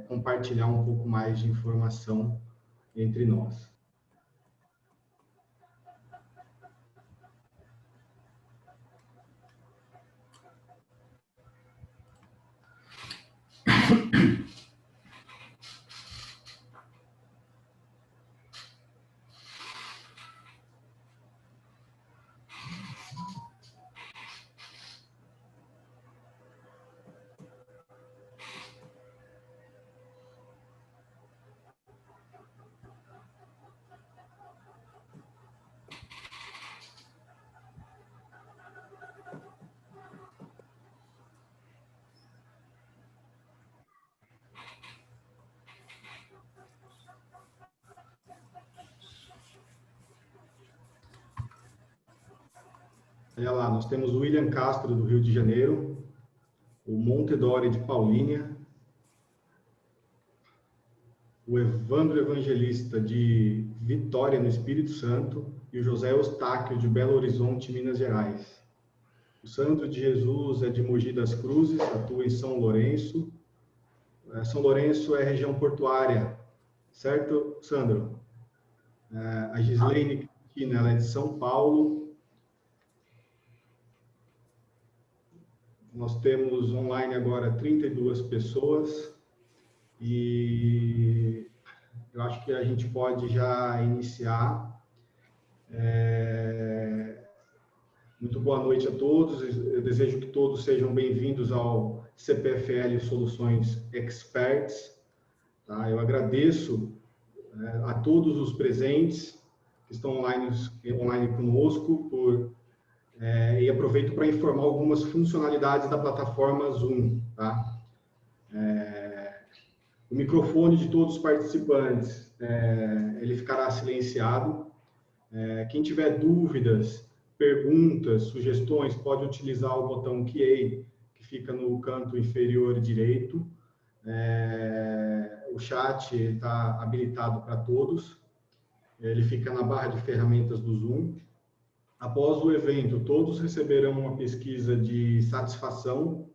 compartilhar um pouco mais de informação entre nós. Olha lá, nós temos o William Castro, do Rio de Janeiro, o Montedori de Paulínia, o Evandro Evangelista de Vitória, no Espírito Santo, e o José Eustáquio de Belo Horizonte, Minas Gerais. O Sandro de Jesus é de Mogi das Cruzes, atua em São Lourenço. São Lourenço é região portuária, certo, Sandro? A Gislaine Cristina, ela é de São Paulo. Nós temos online agora 32 pessoas e eu acho que a gente pode já iniciar. Muito boa noite a todos. Eu desejo que todos sejam bem-vindos ao CPFL Soluções Experts. Tá? Eu agradeço a todos os presentes que estão online conosco e aproveito para informar algumas funcionalidades da plataforma Zoom. Tá? O microfone de todos os participantes ele ficará silenciado. Quem tiver dúvidas, perguntas, sugestões, pode utilizar o botão QA, que fica no canto inferior direito. O chat está habilitado para todos. Ele fica na barra de ferramentas do Zoom. Após o evento, todos receberão uma pesquisa de satisfação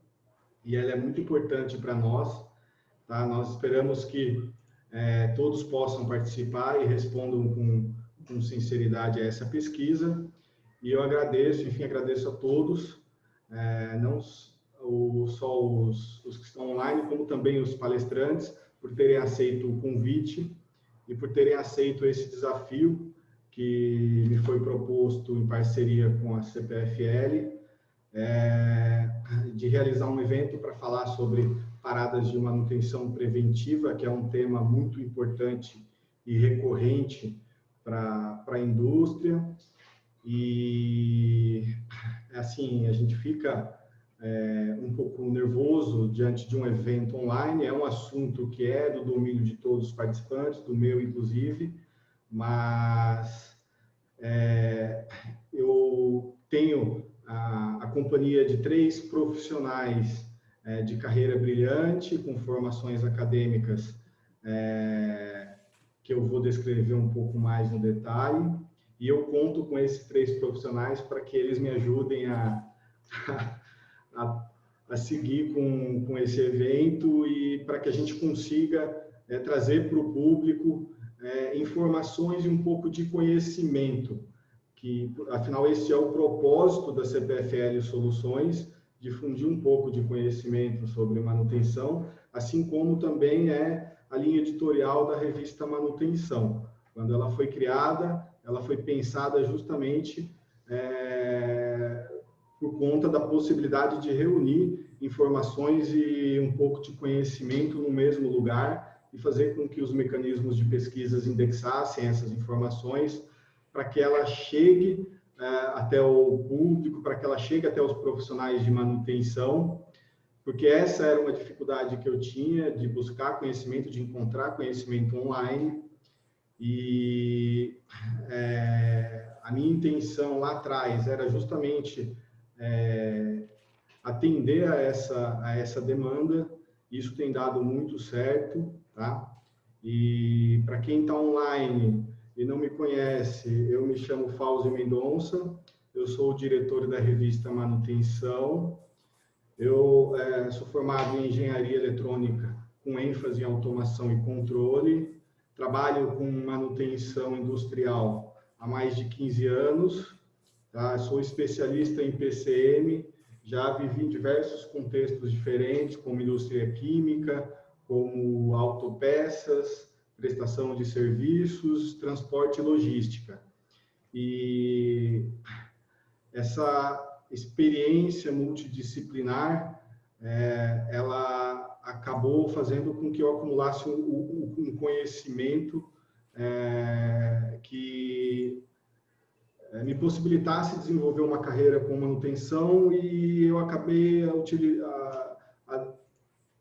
e ela é muito importante para nós. Tá? Nós esperamos que todos possam participar e respondam com sinceridade a essa pesquisa. E eu agradeço, enfim, agradeço a todos, não só os que estão online, como também os palestrantes, por terem aceito o convite e por terem aceito esse desafio que me foi proposto em parceria com a CPFL, de realizar um evento para falar sobre paradas de manutenção preventiva, que é um tema muito importante e recorrente para a indústria. E, assim, a gente fica um pouco nervoso diante de um evento online. É um assunto que é do domínio de todos os participantes, do meu inclusive, mas eu tenho a companhia de 3 profissionais de carreira brilhante, com formações acadêmicas que eu vou descrever um pouco mais no detalhe, e eu conto com esses 3 profissionais para que eles me ajudem a seguir com esse evento e para que a gente consiga trazer para o público informações e um pouco de conhecimento, que afinal esse é o propósito da CPFL Soluções, difundir um pouco de conhecimento sobre manutenção, assim como também é a linha editorial da revista Manutenção. Quando ela foi criada, ela foi pensada justamente por conta da possibilidade de reunir informações e um pouco de conhecimento no mesmo lugar e fazer com que os mecanismos de pesquisas indexassem essas informações para que ela chegue até o público, para que ela chegue até os profissionais de manutenção, porque essa era uma dificuldade que eu tinha de buscar conhecimento, de encontrar conhecimento online. E a minha intenção lá atrás era justamente atender a essa demanda. Isso tem dado muito certo, tá? E para quem está online e não me conhece, eu me chamo Fauzi Mendonça, eu sou o diretor da revista Manutenção. Eu sou formado em engenharia eletrônica com ênfase em automação e controle. Trabalho com manutenção industrial há mais de 15 anos. Tá? Sou especialista em PCM, já vivi em diversos contextos diferentes, como indústria química, como autopeças, prestação de serviços, transporte e logística. E essa experiência multidisciplinar, ela acabou fazendo com que eu acumulasse um conhecimento que me possibilitasse desenvolver uma carreira com manutenção, e eu acabei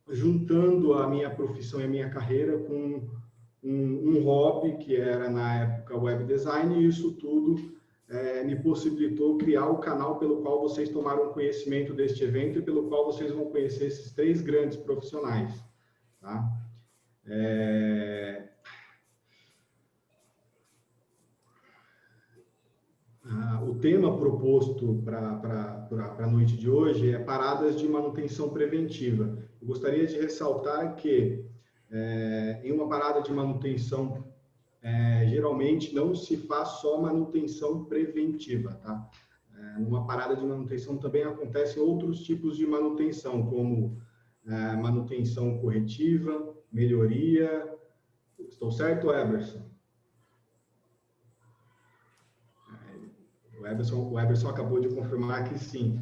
juntando a minha profissão e a minha carreira com um hobby, que era, na época, web design, e isso tudo me possibilitou criar o canal pelo qual vocês tomaram conhecimento deste evento e pelo qual vocês vão conhecer esses 3 grandes profissionais. Tá? O tema proposto para a noite de hoje é paradas de manutenção preventiva. Eu gostaria de ressaltar que, em uma parada de manutenção, geralmente não se faz só manutenção preventiva, tá? Numa parada de manutenção também acontecem outros tipos de manutenção, como manutenção corretiva, melhoria. Estou certo, Eberson? O Eberson acabou de confirmar que sim.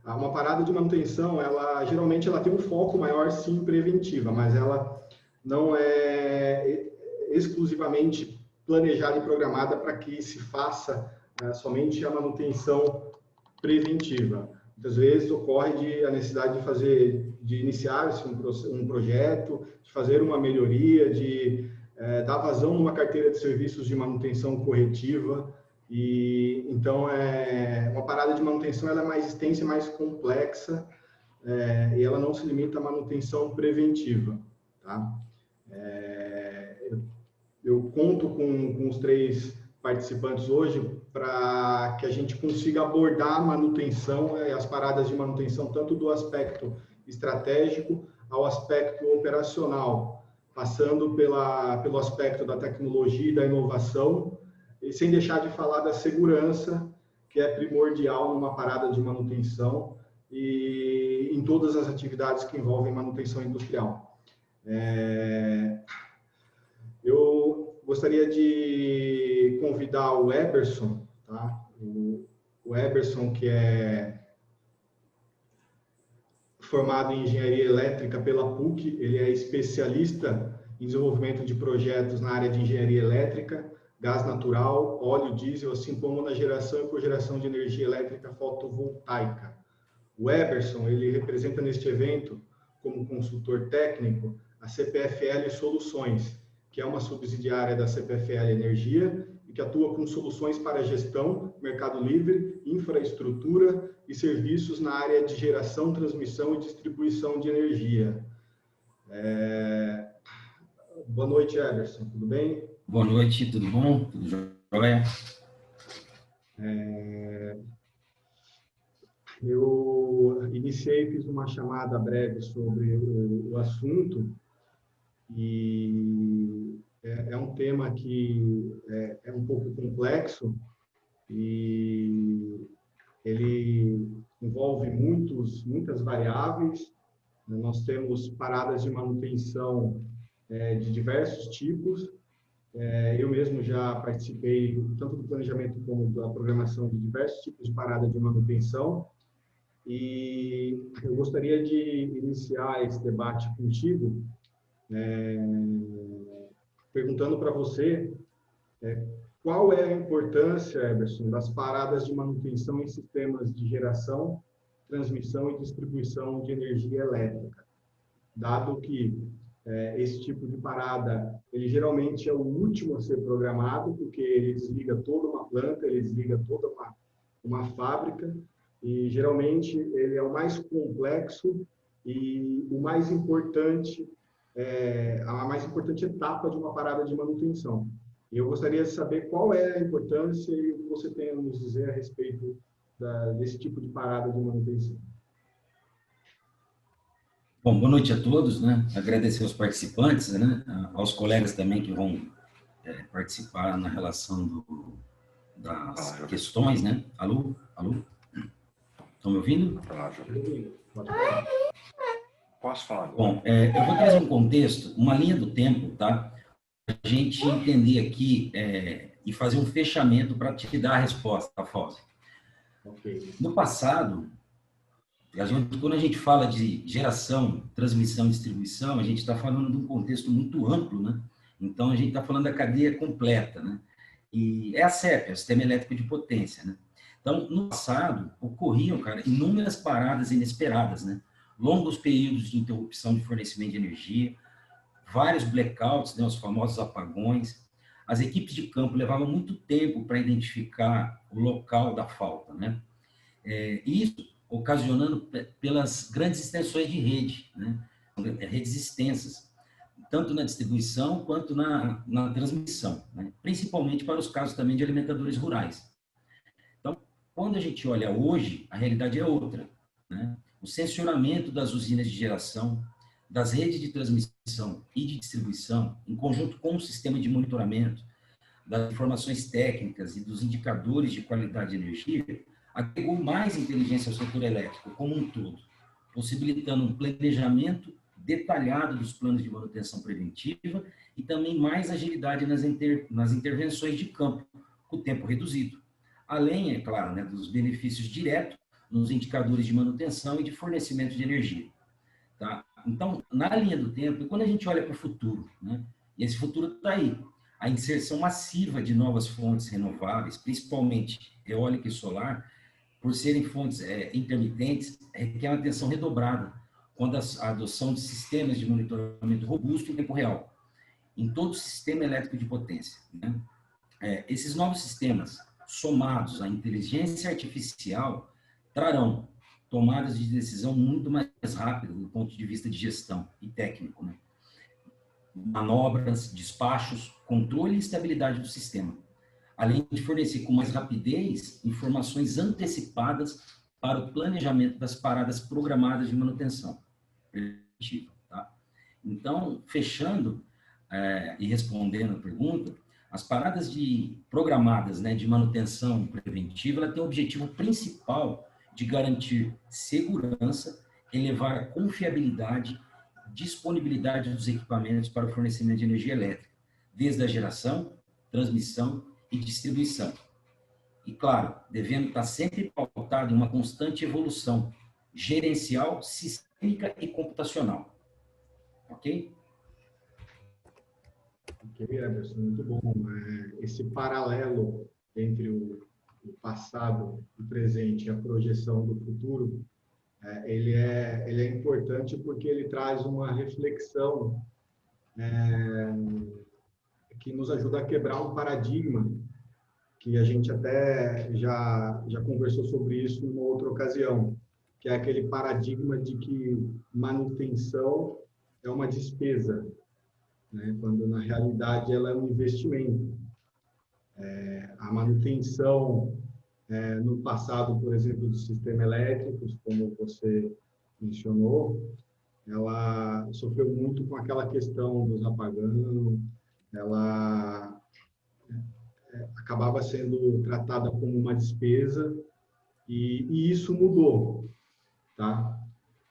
Uma parada de manutenção, geralmente ela tem um foco maior, sim, preventiva, mas ela não é exclusivamente planejada e programada para que se faça somente a manutenção preventiva. Muitas vezes ocorre a necessidade de iniciar-se um projeto, de fazer uma melhoria, de dar vazão numa carteira de serviços de manutenção corretiva. E então uma parada de manutenção, ela é mais extensa e mais complexa, e ela não se limita à manutenção preventiva, tá? Eu conto com os 3 participantes hoje para que a gente consiga abordar a manutenção e as paradas de manutenção, tanto do aspecto estratégico ao aspecto operacional, passando pelo aspecto da tecnologia e da inovação, e sem deixar de falar da segurança, que é primordial numa parada de manutenção e em todas as atividades que envolvem manutenção industrial. Eu gostaria de convidar o Eberson, tá? O Eberson, que é formado em engenharia elétrica pela PUC, ele é especialista em desenvolvimento de projetos na área de engenharia elétrica, gás natural, óleo diesel, assim como na geração e cogeração de energia elétrica fotovoltaica. O Eberson, ele representa neste evento, como consultor técnico, a CPFL Soluções, que é uma subsidiária da CPFL Energia e que atua com soluções para gestão, mercado livre, infraestrutura e serviços na área de geração, transmissão e distribuição de energia. Boa noite, Eberson, tudo bem? Boa noite, tudo bom? Tudo jóia? Eu fiz uma chamada breve sobre o assunto, e é um tema que é um pouco complexo, e ele envolve muitas variáveis. Nós temos paradas de manutenção de diversos tipos. Eu mesmo já participei tanto do planejamento como da programação de diversos tipos de parada de manutenção, e eu gostaria de iniciar esse debate contigo, perguntando para você qual é a importância, Eberson, das paradas de manutenção em sistemas de geração, transmissão e distribuição de energia elétrica, dado que esse tipo de parada, ele geralmente é o último a ser programado, porque ele desliga toda uma planta, ele desliga toda uma fábrica, e geralmente ele é o mais complexo e a mais importante etapa de uma parada de manutenção. E eu gostaria de saber qual é a importância e o que você tem a nos dizer a respeito desse tipo de parada de manutenção. Bom, boa noite a todos, né? Agradecer aos participantes, né? Aos colegas também que vão participar na relação das questões, né? Alô? Alô? Estão me ouvindo? Pode falar. Posso falar? Bom, eu vou trazer um contexto, uma linha do tempo, tá? A gente entender aqui e fazer um fechamento para te dar a resposta, Afonso. Ok. No passado, quando a gente fala de geração, transmissão e distribuição, a gente está falando de um contexto muito amplo, né? Então, a gente está falando da cadeia completa, né? E é a CEP, é o Sistema Elétrico de Potência, né? Então, no passado, ocorriam, cara, inúmeras paradas inesperadas, né? Longos períodos de interrupção de fornecimento de energia, vários blackouts, né, os famosos apagões. As equipes de campo levavam muito tempo para identificar o local da falta, né? Isso ocasionando pelas grandes extensões de rede, né? Redes extensas, tanto na distribuição quanto na transmissão, né? Principalmente para os casos também de alimentadores rurais. Então, quando a gente olha hoje, a realidade é outra, né? O sensoramento das usinas de geração, das redes de transmissão e de distribuição, em conjunto com o sistema de monitoramento, das informações técnicas e dos indicadores de qualidade de energia, agregou mais inteligência ao setor elétrico como um todo, possibilitando um planejamento detalhado dos planos de manutenção preventiva e também mais agilidade nas intervenções de campo, com o tempo reduzido. Além, é claro, né, dos benefícios diretos nos indicadores de manutenção e de fornecimento de energia. Tá? Então, na linha do tempo, quando a gente olha para o futuro, né, e esse futuro está aí, a inserção massiva de novas fontes renováveis, principalmente eólica e solar, por serem fontes intermitentes, requer uma atenção redobrada quando a adoção de sistemas de monitoramento robusto em tempo real, em todo o sistema elétrico de potência, né? Esses novos sistemas, somados à inteligência artificial, trarão tomadas de decisão muito mais rápidas do ponto de vista de gestão e técnico, né? Manobras, despachos, controle e estabilidade do sistema, além de fornecer com mais rapidez informações antecipadas para o planejamento das paradas programadas de manutenção preventiva. Tá? Então, fechando e respondendo a pergunta, as paradas programadas, né, de manutenção preventiva, ela tem o objetivo principal de garantir segurança, elevar a confiabilidade, disponibilidade dos equipamentos para o fornecimento de energia elétrica, desde a geração, transmissão e distribuição. E, claro, devendo estar sempre pautado em uma constante evolução gerencial, sistêmica e computacional. Ok? Ok, Emerson, muito bom. Esse paralelo entre o passado, o presente e a projeção do futuro, ele é importante porque ele traz uma reflexão que nos ajuda a quebrar um paradigma que a gente até já conversou sobre isso em uma outra ocasião, que é aquele paradigma de que manutenção é uma despesa, né? Quando na realidade ela é um investimento. A manutenção, no passado, por exemplo, dos sistemas elétricos, como você mencionou, ela sofreu muito com aquela questão dos apagões, ela acabava sendo tratada como uma despesa e isso mudou, tá?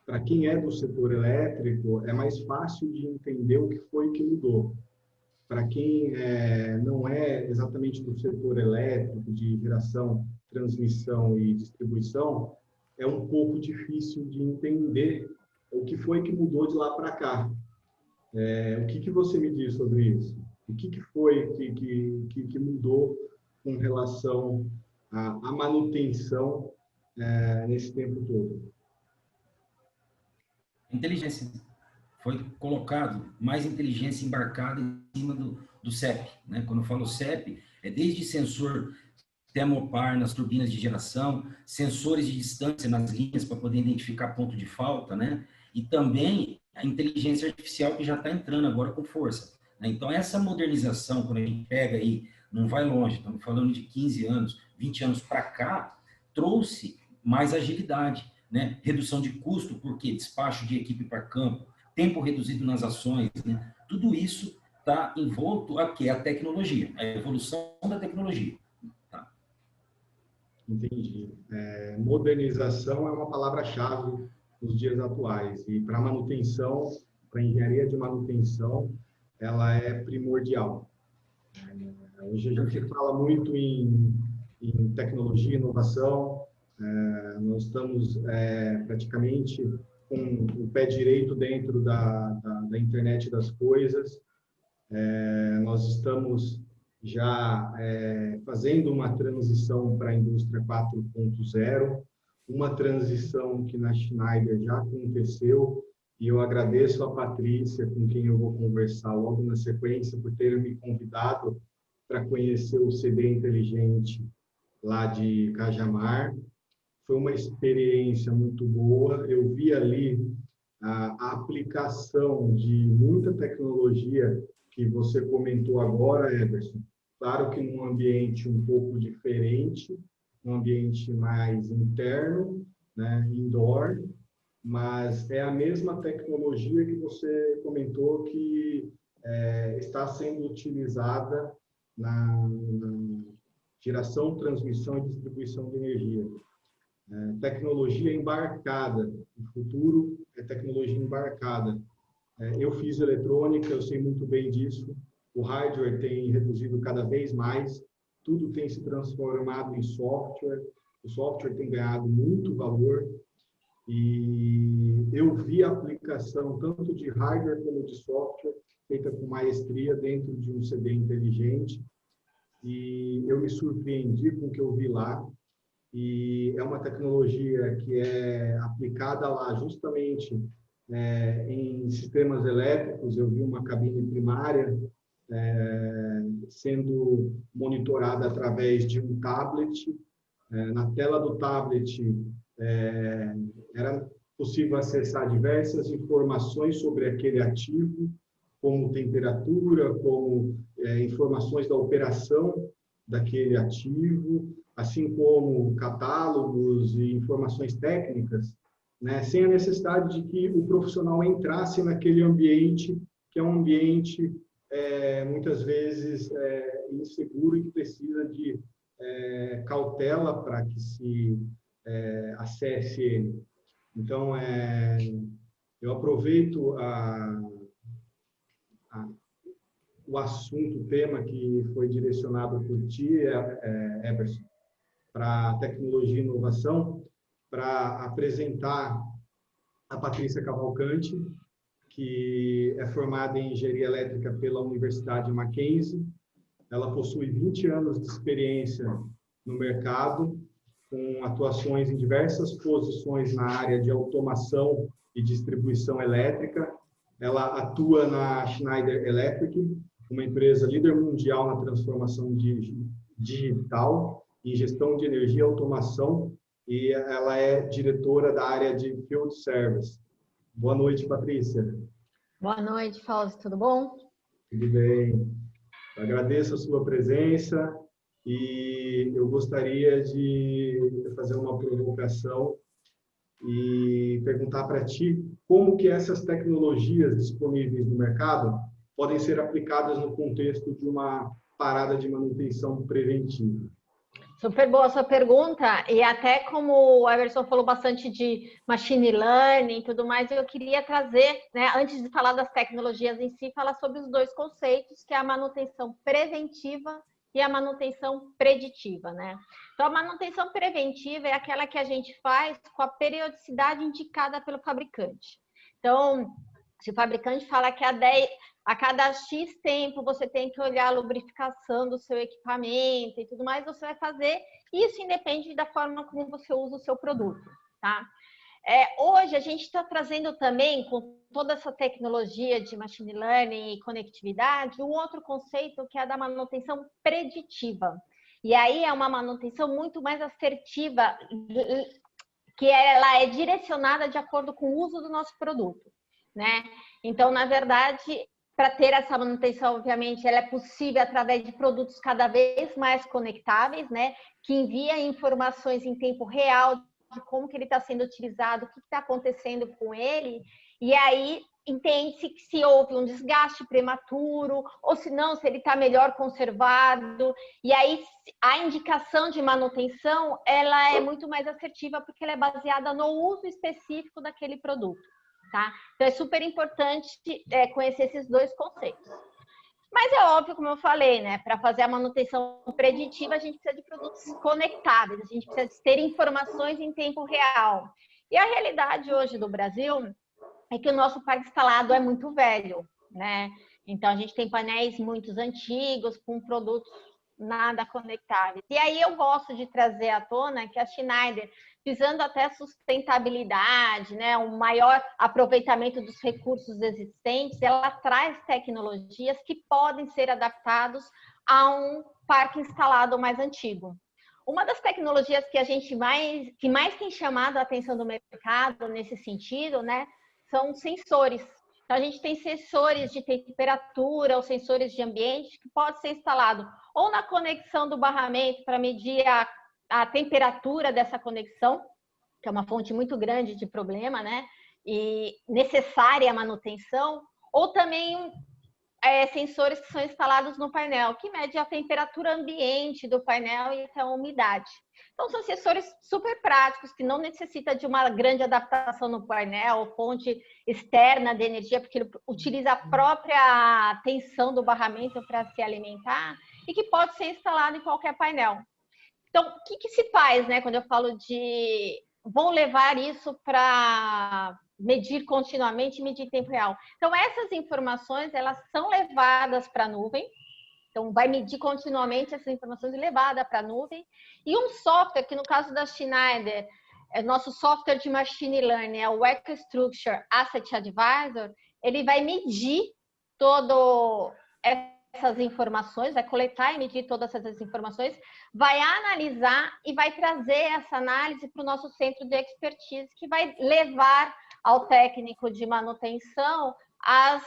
Para quem é do setor elétrico, é mais fácil de entender o que foi que mudou. Para quem não é exatamente do setor elétrico, de geração, transmissão e distribuição, é um pouco difícil de entender o que foi que mudou de lá para cá. O que você me diz sobre isso? O que foi que mudou com relação à manutenção nesse tempo todo? Inteligência. Foi colocado mais inteligência embarcada em cima do CEP, né? Quando eu falo CEP, é desde sensor termopar nas turbinas de geração, sensores de distância nas linhas para poder identificar ponto de falta, né? E também a inteligência artificial que já está entrando agora com força, né? Então, essa modernização, quando a gente pega aí, não vai longe, estamos falando de 15 anos, 20 anos para cá, trouxe mais agilidade, né? Redução de custo, porque despacho de equipe para campo, tempo reduzido nas ações, né? Tudo isso está envolto a quê? A tecnologia, a evolução da tecnologia. Tá? Entendi. Modernização é uma palavra-chave nos dias atuais e para manutenção, para engenharia de manutenção, ela é primordial. Hoje a gente fala muito em tecnologia, inovação. Nós estamos praticamente com o pé direito dentro da internet das coisas. Nós estamos já fazendo uma transição para a indústria 4.0, uma transição que na Schneider já aconteceu, e eu agradeço a Patrícia, com quem eu vou conversar logo na sequência, por ter me convidado para conhecer o CD Inteligente lá de Cajamar. Foi uma experiência muito boa. Eu vi ali a aplicação de muita tecnologia que você comentou agora, Everson. Claro que num ambiente um pouco diferente, um ambiente mais interno, né, indoor, mas é a mesma tecnologia que você comentou que está sendo utilizada na geração, transmissão e distribuição de energia. Tecnologia embarcada. O futuro é tecnologia embarcada. Eu fiz eletrônica, eu sei muito bem disso. O hardware tem reduzido cada vez mais, tudo tem se transformado em software, o software tem ganhado muito valor, e eu vi a aplicação tanto de hardware como de software feita com maestria dentro de um CD inteligente, e eu me surpreendi com o que eu vi lá, e é uma tecnologia que é aplicada lá justamente em sistemas elétricos. Eu vi uma cabine primária sendo monitorada através de um tablet. Na tela do tablet era possível acessar diversas informações sobre aquele ativo, como temperatura, como informações da operação daquele ativo, assim como catálogos e informações técnicas, né, sem a necessidade de que o profissional entrasse naquele ambiente, que é um ambiente, muitas vezes, inseguro e que precisa de cautela para que se acesse ele. Então, eu aproveito o assunto, o tema que foi direcionado por ti, Everson, para tecnologia e inovação, para apresentar a Patrícia Cavalcante, que é formada em engenharia elétrica pela Universidade Mackenzie. Ela possui 20 anos de experiência no mercado, com atuações em diversas posições na área de automação e distribuição elétrica. Ela atua na Schneider Electric, uma empresa líder mundial na transformação digital em gestão de energia e automação, e ela é diretora da área de Field Service. Boa noite, Patrícia. Boa noite, Fausto. Tudo bom? Tudo bem. Eu agradeço a sua presença e eu gostaria de fazer uma provocação e perguntar para ti como que essas tecnologias disponíveis no mercado podem ser aplicadas no contexto de uma parada de manutenção preventiva. Super boa a sua pergunta, e até como o Everson falou bastante de machine learning e tudo mais, eu queria trazer, né, antes de falar das tecnologias em si, falar sobre os dois conceitos, que é a manutenção preventiva e a manutenção preditiva, né? Então, a manutenção preventiva é aquela que a gente faz com a periodicidade indicada pelo fabricante. Então, se o fabricante fala que a cada X tempo você tem que olhar a lubrificação do seu equipamento e tudo mais, você vai fazer. Isso independe da forma como você usa o seu produto, tá? Hoje a gente está trazendo também, com toda essa tecnologia de machine learning e conectividade, um outro conceito que é a da manutenção preditiva. E aí é uma manutenção muito mais assertiva, que ela é direcionada de acordo com o uso do nosso produto, né? Então, na verdade, para ter essa manutenção, obviamente, ela é possível através de produtos cada vez mais conectáveis, né? Que envia informações em tempo real de como que ele está sendo utilizado, o que está acontecendo com ele, e aí entende-se que se houve um desgaste prematuro, ou se não, se ele está melhor conservado, e aí a indicação de manutenção, ela é muito mais assertiva, porque ela é baseada no uso específico daquele produto, tá? Então, é super importante conhecer esses dois conceitos. Mas é óbvio, como eu falei, né? Para fazer a manutenção preditiva, a gente precisa de produtos conectáveis, a gente precisa de ter informações em tempo real. E a realidade hoje do Brasil é que o nosso parque instalado é muito velho, né? Então, a gente tem painéis muito antigos, com produtos nada conectáveis. E aí eu gosto de trazer à tona que a Schneider, visando até sustentabilidade, né, um maior aproveitamento dos recursos existentes, ela traz tecnologias que podem ser adaptados a um parque instalado mais antigo. Uma das tecnologias que a gente mais tem chamado a atenção do mercado nesse sentido, né, são sensores. Então, a gente tem sensores de temperatura ou sensores de ambiente que pode ser instalado ou na conexão do barramento para medir a temperatura dessa conexão, que é uma fonte muito grande de problema, né? E necessária a manutenção, ou também sensores que são instalados no painel, que mede a temperatura ambiente do painel e até a umidade. Então, são sensores super práticos, que não necessita de uma grande adaptação no painel, fonte externa de energia, porque ele utiliza a própria tensão do barramento para se alimentar, e que pode ser instalado em qualquer painel. Então, o que se faz, né, quando eu falo de vão levar isso para medir continuamente, medir em tempo real? Então, essas informações, elas são levadas para a nuvem. Então, vai medir continuamente essas informações levadas para a nuvem. E um software, que no caso da Schneider, nosso software de Machine Learning, é o EcoStruxure Asset Advisor, ele vai medir todo essas informações, vai coletar e medir todas essas informações, vai analisar e vai trazer essa análise para o nosso centro de expertise, que vai levar ao técnico de manutenção as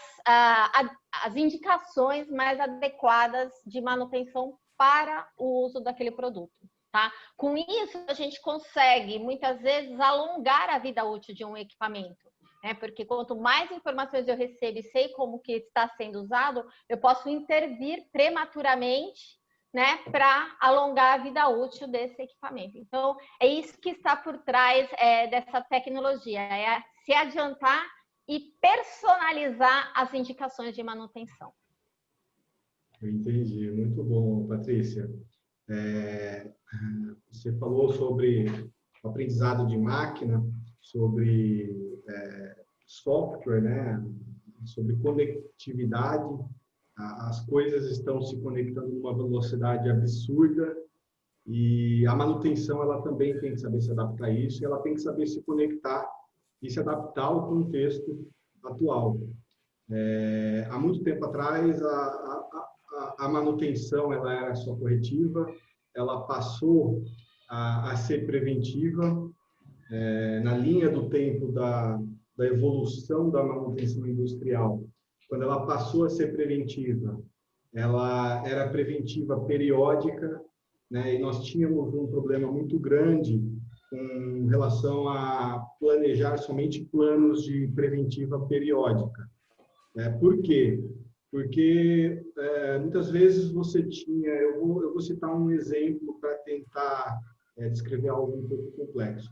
indicações mais adequadas de manutenção para o uso daquele produto, tá? Com isso, a gente consegue, muitas vezes, alongar a vida útil de um equipamento, né? Porque quanto mais informações eu recebo e sei como que está sendo usado, eu posso intervir prematuramente, né, para alongar a vida útil desse equipamento. Então, é isso que está por trás dessa tecnologia, é se adiantar e personalizar as indicações de manutenção. Eu entendi, muito bom, Patrícia. Você falou sobre o aprendizado de máquina, sobre software, né? Sobre conectividade. As coisas estão se conectando numa velocidade absurda e a manutenção ela também tem que saber se adaptar a isso, e ela tem que saber se conectar e se adaptar ao contexto atual. Há muito tempo atrás, a manutenção ela era só corretiva, ela passou a ser preventiva, na linha do tempo da evolução da manutenção industrial. Quando ela passou a ser preventiva, ela era preventiva periódica, né? E nós tínhamos um problema muito grande com relação a planejar somente planos de preventiva periódica. Por quê? Porque muitas vezes você tinha, eu vou citar um exemplo para tentar descrever algo um pouco complexo.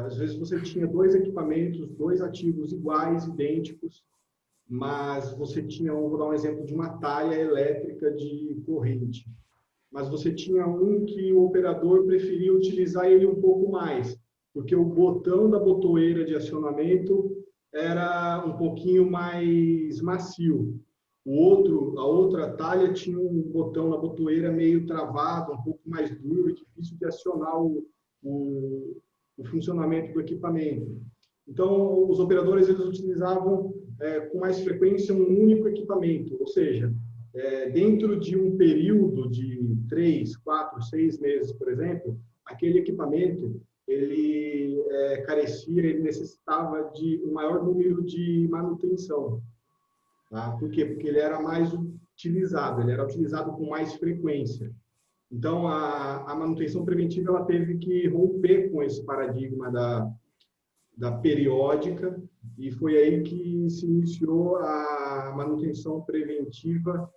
Às vezes você tinha dois equipamentos, dois ativos iguais, idênticos, mas você tinha, vou dar um exemplo de uma talha elétrica de corrente, mas você tinha um que o operador preferia utilizar ele um pouco mais, porque o botão da botoeira de acionamento era um pouquinho mais macio. A outra talha tinha um botão na botoeira meio travado, um pouco mais duro e difícil de acionar o funcionamento do equipamento. Então, os operadores eles utilizavam com mais frequência um único equipamento, ou seja, dentro de um período de 3, 4, 6 meses, por exemplo, aquele equipamento ele ele necessitava de um maior número de manutenção. Tá? Por quê? Porque ele era mais utilizado, ele era utilizado com mais frequência. Então, a manutenção preventiva ela teve que romper com esse paradigma da periódica, e foi aí que se iniciou a manutenção preventiva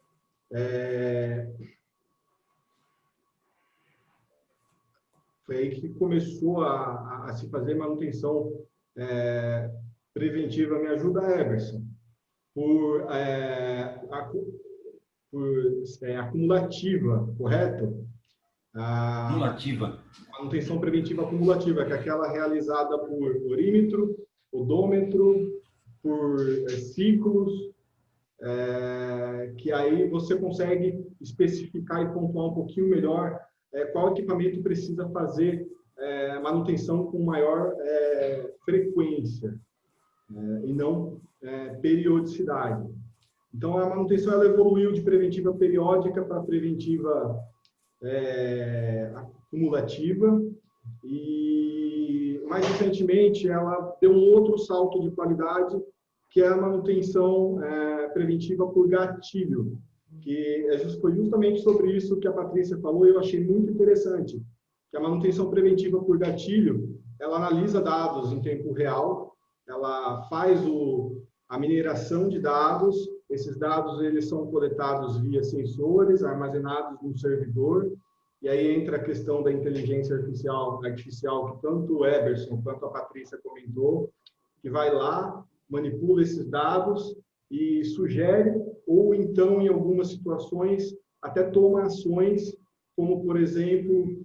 foi aí que começou a se fazer manutenção preventiva. Me ajuda, Eberson, por acumulativa, correto? Acumulativa. Manutenção preventiva acumulativa, que é aquela realizada por orímetro, odômetro, por ciclos, que aí você consegue especificar e pontuar um pouquinho melhor qual equipamento precisa fazer manutenção com maior frequência e não periodicidade. Então, a manutenção ela evoluiu de preventiva periódica para preventiva acumulativa, e mais recentemente ela deu um outro salto de qualidade, que é a manutenção preventiva por gatilho, que foi justamente sobre isso que a Patrícia falou, e eu achei muito interessante, que a manutenção preventiva por gatilho, ela analisa dados em tempo real, ela faz a mineração de dados, esses dados eles são coletados via sensores, armazenados no servidor, e aí entra a questão da inteligência artificial que tanto o Eberson quanto a Patrícia comentou, que vai lá, manipula esses dados e sugere, ou então, em algumas situações, até toma ações, como, por exemplo,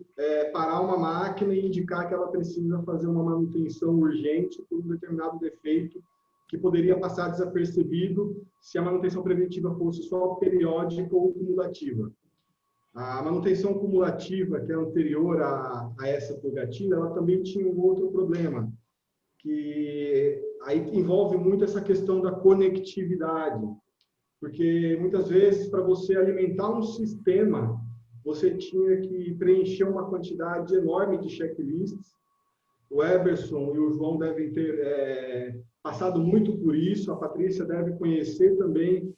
parar uma máquina e indicar que ela precisa fazer uma manutenção urgente por um determinado defeito que poderia passar desapercebido se a manutenção preventiva fosse só periódica ou cumulativa. A manutenção cumulativa, que é anterior a essa por gatilho, ela também tinha um outro problema, que aí envolve muito essa questão da conectividade, porque muitas vezes para você alimentar um sistema, você tinha que preencher uma quantidade enorme de checklists. O Eberson e o João devem ter passado muito por isso, a Patrícia deve conhecer também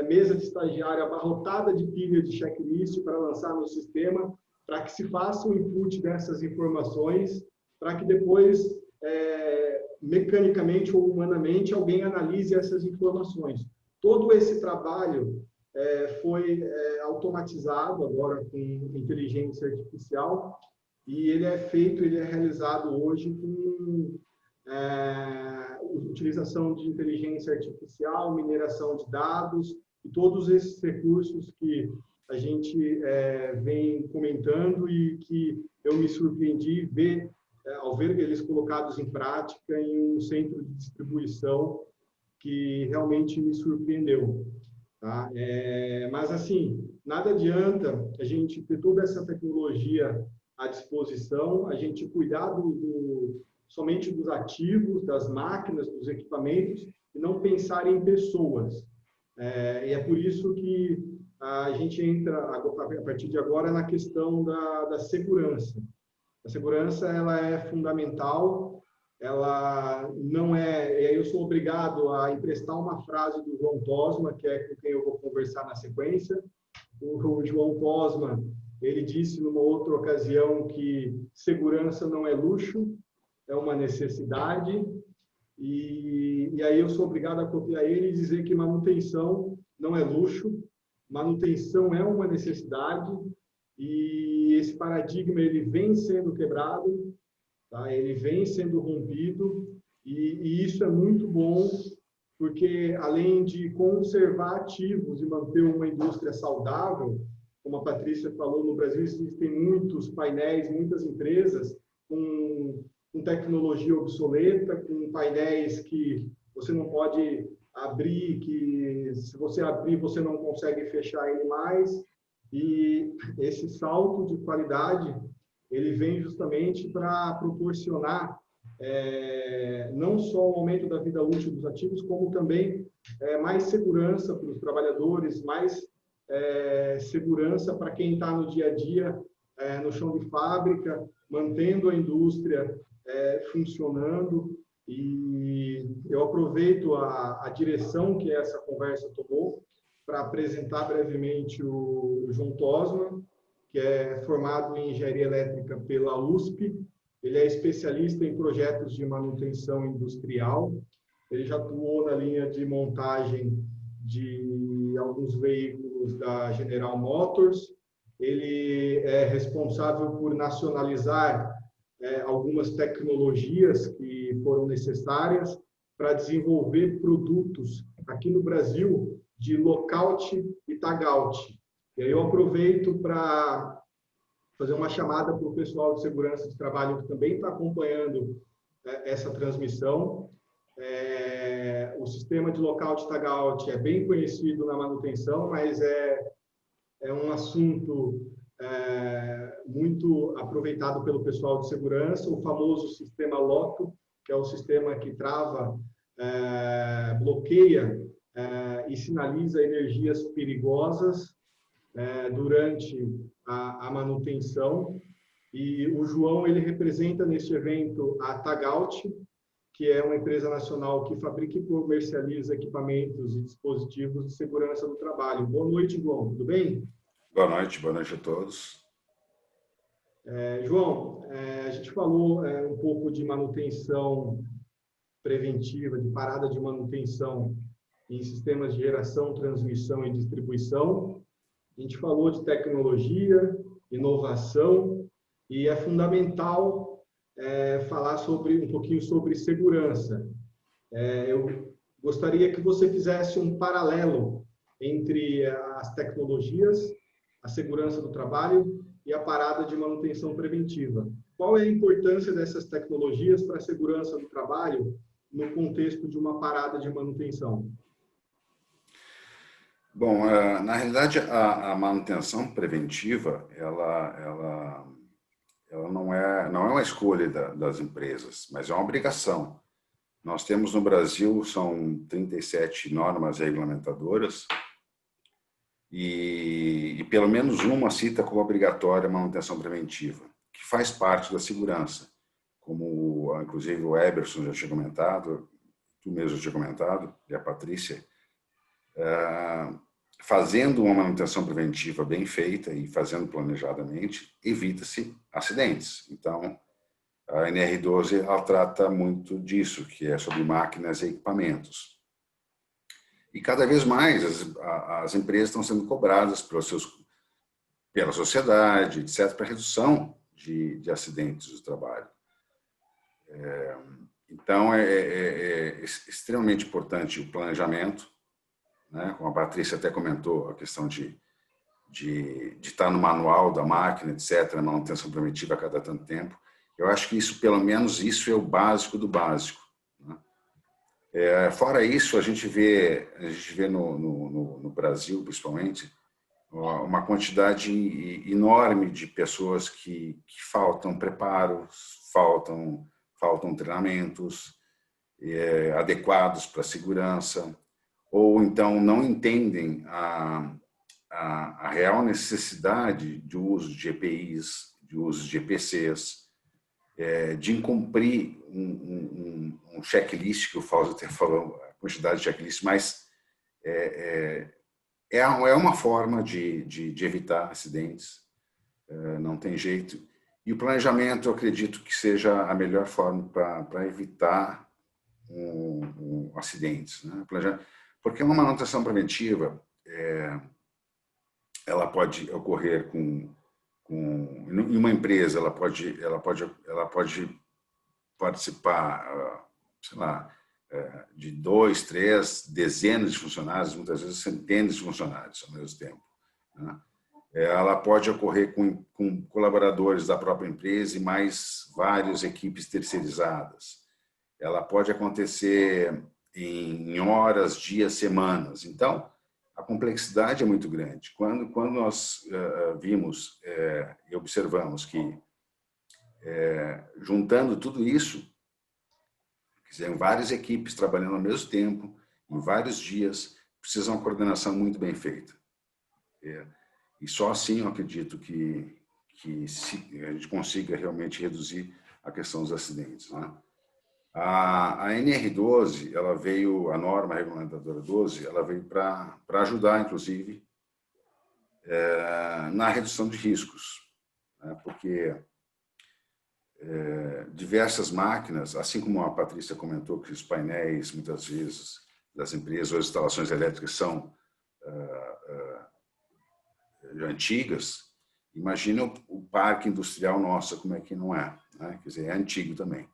mesa de estagiário abarrotada de pilha de checklist para lançar no sistema, para que se faça o input dessas informações, para que depois, mecanicamente ou humanamente, alguém analise essas informações. Todo esse trabalho foi automatizado agora com inteligência artificial, e ele é realizado hoje com utilização de inteligência artificial, mineração de dados e todos esses recursos que a gente vem comentando e que eu me surpreendi ao ver eles colocados em prática em um centro de distribuição que realmente me surpreendeu. Tá? Mas, assim, nada adianta a gente ter toda essa tecnologia à disposição, a gente cuidar somente dos ativos, das máquinas, dos equipamentos, e não pensar em pessoas. E é por isso que a gente entra, a partir de agora, na questão da segurança. A segurança ela é fundamental, ela não é... E aí eu sou obrigado a emprestar uma frase do João Posma, que é com quem eu vou conversar na sequência. O João Posma, ele disse numa outra ocasião que segurança não é luxo, é uma necessidade, e aí eu sou obrigado a copiar ele e dizer que manutenção não é luxo, manutenção é uma necessidade, e esse paradigma ele vem sendo quebrado, tá? Ele vem sendo rompido, e isso é muito bom, porque além de conservar ativos e manter uma indústria saudável, como a Patrícia falou, no Brasil existem muitos painéis, muitas empresas com tecnologia obsoleta, com painéis que você não pode abrir, que se você abrir, você não consegue fechar ele mais. E esse salto de qualidade, ele vem justamente para proporcionar não só o aumento da vida útil dos ativos, como também mais segurança para os trabalhadores, mais segurança para quem está no dia a dia, no chão de fábrica, mantendo a indústria funcionando. E eu aproveito a direção que essa conversa tomou para apresentar brevemente o João Posma, que é formado em engenharia elétrica pela USP. Ele é especialista em projetos de manutenção industrial. Ele já atuou na linha de montagem de alguns veículos da General Motors. Ele é responsável por nacionalizar algumas tecnologias que foram necessárias para desenvolver produtos aqui no Brasil de lockout e tagout. E aí eu aproveito para fazer uma chamada para o pessoal de segurança de trabalho que também está acompanhando essa transmissão. O sistema de lockout e tagout é bem conhecido na manutenção, mas é um assunto muito aproveitado pelo pessoal de segurança, o famoso sistema LOTO, que é o sistema que trava, bloqueia e sinaliza energias perigosas durante a manutenção. E o João, ele representa neste evento a Tagout, que é uma empresa nacional que fabrica e comercializa equipamentos e dispositivos de segurança do trabalho. Boa noite, João. Tudo bem? Boa noite a todos. João, a gente falou um pouco de manutenção preventiva, de parada de manutenção em sistemas de geração, transmissão e distribuição. A gente falou de tecnologia, inovação, e é fundamental falar um pouquinho sobre segurança. Eu gostaria que você fizesse um paralelo entre as tecnologias, a segurança do trabalho e a parada de manutenção preventiva. Qual é a importância dessas tecnologias para a segurança do trabalho no contexto de uma parada de manutenção? Bom, na realidade, a manutenção preventiva, ela não é uma escolha das empresas, mas é uma obrigação. Nós temos no Brasil, são 37 normas regulamentadoras, e pelo menos uma cita como obrigatória a manutenção preventiva, que faz parte da segurança, como inclusive o Eberson já tinha comentado, tu mesmo já tinha comentado, e a Patrícia. Fazendo uma manutenção preventiva bem feita e fazendo planejadamente, evita-se acidentes. Então, a NR12 ela trata muito disso, que é sobre máquinas e equipamentos. E cada vez mais as empresas estão sendo cobradas pela sociedade, etc., para redução de acidentes do trabalho. Então, é extremamente importante o planejamento, né? Como a Patrícia até comentou, a questão de estar no manual da máquina, etc., a manutenção preventiva a cada tanto tempo. Eu acho que isso, pelo menos, isso é o básico do básico. Né? Fora isso, a gente vê no Brasil, principalmente, uma quantidade enorme de pessoas que faltam preparo, faltam treinamentos adequados para a segurança, ou então não entendem a real necessidade de uso de EPIs, de uso de EPCs, de cumprir um checklist, que o Fausto até falou, a quantidade de checklist, mas é uma forma de evitar acidentes, não tem jeito. E o planejamento, eu acredito que seja a melhor forma para evitar acidentes, né? Porque uma manutenção preventiva, ela pode ocorrer em uma empresa, ela pode participar, sei lá, de 2, 3, dezenas de funcionários, muitas vezes centenas de funcionários ao mesmo tempo, né? Ela pode ocorrer com colaboradores da própria empresa e mais várias equipes terceirizadas. Ela pode acontecer em horas, dias, semanas. Então, a complexidade é muito grande. Quando nós vimos e observamos que, juntando tudo isso, várias equipes trabalhando ao mesmo tempo, em vários dias, precisa uma coordenação muito bem feita. E só assim eu acredito que a gente consiga realmente reduzir a questão dos acidentes, né? A NR12, ela veio, a norma regulamentadora 12, ela veio para ajudar, inclusive, na redução de riscos, né? Porque diversas máquinas, assim como a Patrícia comentou que os painéis, muitas vezes, das empresas ou as instalações elétricas são antigas, imagina o parque industrial nosso, como é que não é, né? Quer dizer, é antigo também.